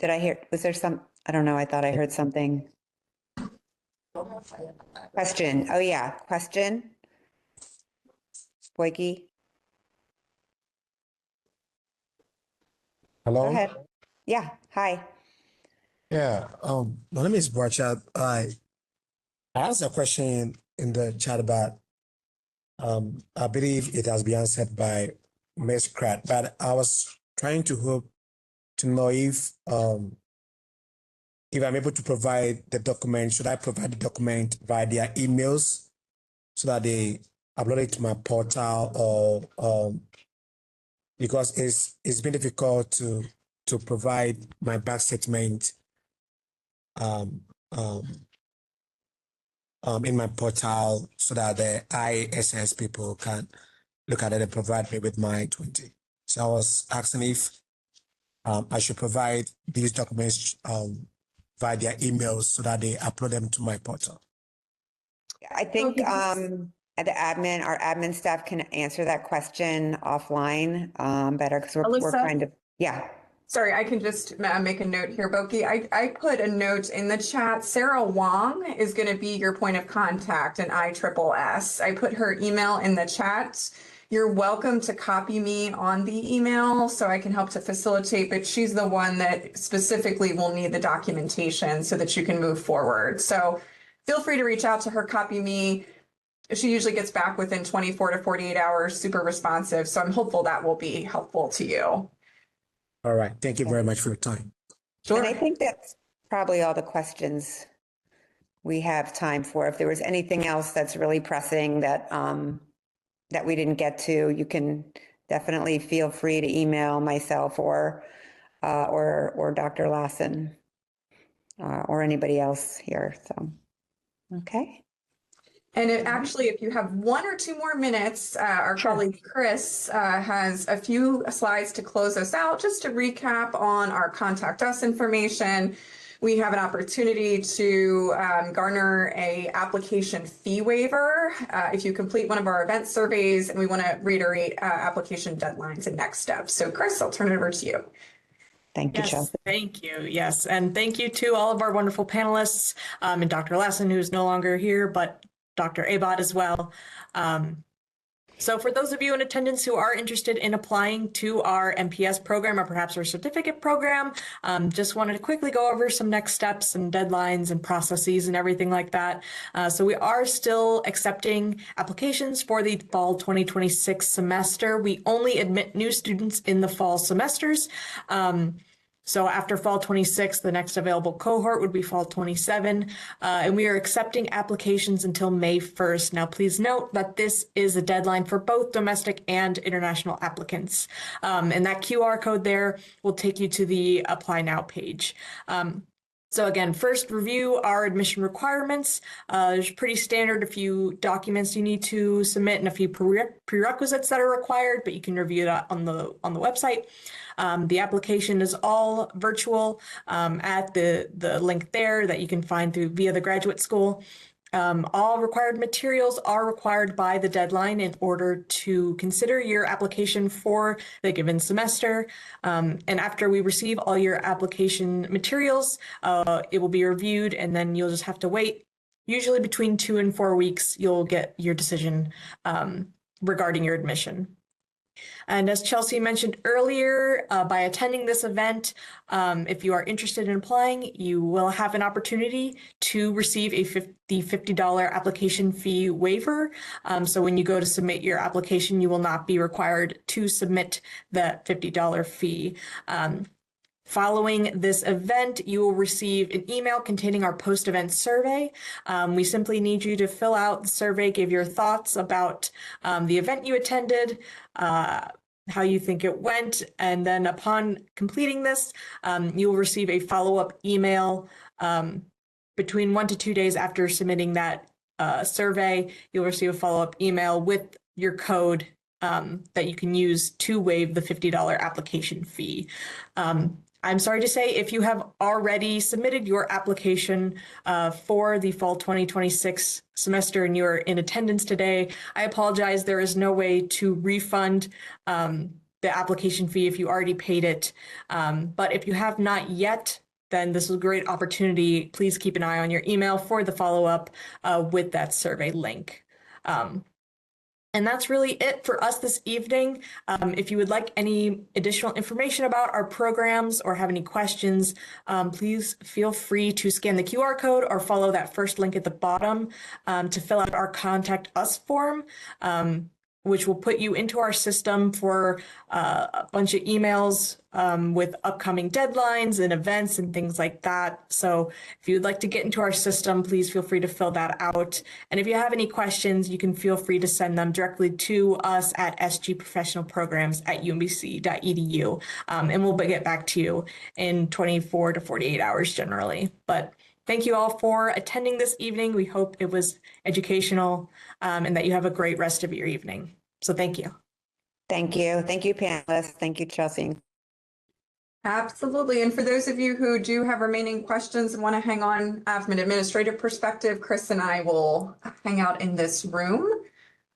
Speaker 7: Did I hear, was there some, I don't know, I thought I heard something. Question, oh yeah, question? Boyke?
Speaker 9: Hello?
Speaker 7: Go ahead. Yeah, hi.
Speaker 9: Yeah, my name is Barchad. I asked a question in the chat about, I believe it has been answered by Ms. Krat, but I was trying to hope to know if I'm able to provide the document. Should I provide the document via their emails so that they upload it to my portal, or because it's been difficult to provide my bank statement in my portal so that the ISS people can look at it and provide me with my 20. So I was asking if I should provide these documents via their emails so that they upload them to my portal.
Speaker 7: I think our admin staff can answer that question offline better because we're kind of, yeah.
Speaker 10: Sorry, I can just make a note here, Boki. I put a note in the chat. Sarah Wong is going to be your point of contact in ISSS. I put her email in the chat. You're welcome to copy me on the email so I can help to facilitate, but she's the one that specifically will need the documentation so that you can move forward. So feel free to reach out to her, copy me. She usually gets back within 24 to 48 hours, super responsive. So I'm hopeful that will be helpful to you.
Speaker 9: All right. Thank you very much for your time.
Speaker 10: Sure.
Speaker 7: And I think that's probably all the questions we have time for. If there was anything else that's really pressing that that we didn't get to, you can definitely feel free to email myself or Dr. Lassen or anybody else here. So, okay.
Speaker 10: And actually, if you have 1 or 2 more minutes, our colleague Chris has a few slides to close us out, just to recap on our contact us information. We have an opportunity to garner a application fee waiver if you complete one of our event surveys, and we want to reiterate application deadlines and next steps. So Chris, I'll turn it over to you.
Speaker 7: Thank you,
Speaker 1: Yes,
Speaker 7: Chelsea.
Speaker 1: thank you. Yes, and thank you to all of our wonderful panelists and Dr. Lassen, who's no longer here, but Dr. Abad as well. So for those of you in attendance who are interested in applying to our MPS program or perhaps our certificate program, just wanted to quickly go over some next steps and deadlines and processes and everything like that. So we are still accepting applications for the fall 2026 semester. We only admit new students in the fall semesters. So after fall 26, the next available cohort would be fall 27, and we are accepting applications until May 1st. Now, please note that this is a deadline for both domestic and international applicants. And that QR code there will take you to the Apply Now page. So again, first review our admission requirements. There's pretty standard, a few documents you need to submit and a few prerequisites that are required, but you can review that on the website. The application is all virtual at the link there that you can find via the graduate school. All required materials are required by the deadline in order to consider your application for the given semester. And after we receive all your application materials, it will be reviewed, and then you'll just have to wait. Usually between 2 and 4 weeks, you'll get your decision regarding your admission. And as Chelsea mentioned earlier, by attending this event, if you are interested in applying, you will have an opportunity to receive the $50 application fee waiver. So when you go to submit your application, you will not be required to submit that $50 fee. Following this event, you will receive an email containing our post-event survey. We simply need you to fill out the survey, give your thoughts about the event you attended, how you think it went, and then upon completing this, you will receive a follow-up email between 1 to 2 days after submitting that survey. You'll receive a follow-up email with your code that you can use to waive the $50 application fee. I'm sorry to say, if you have already submitted your application for the fall 2026 semester and you're in attendance today, I apologize. There is no way to refund the application fee if you already paid it. But if you have not yet, then this is a great opportunity. Please keep an eye on your email for the follow-up with that survey link. And that's really it for us this evening. If you would like any additional information about our programs or have any questions, please feel free to scan the QR code or follow that first link at the bottom to fill out our Contact Us form, which will put you into our system for a bunch of emails with upcoming deadlines and events and things like that. So if you'd like to get into our system, please feel free to fill that out. And if you have any questions, you can feel free to send them directly to us at sgprofessionalprograms@umbc.edu. And we'll get back to you in 24 to 48 hours generally. But thank you all for attending this evening. We hope it was educational and that you have a great rest of your evening. So thank you.
Speaker 7: Thank you. Thank you, panelists. Thank you, Chelsea.
Speaker 10: Absolutely. And for those of you who do have remaining questions and want to hang on from an administrative perspective, Chris and I will hang out in this room.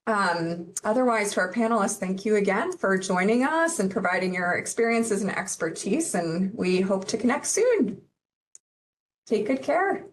Speaker 10: Otherwise, to our panelists, thank you again for joining us and providing your experiences and expertise. And we hope to connect soon. Take good care.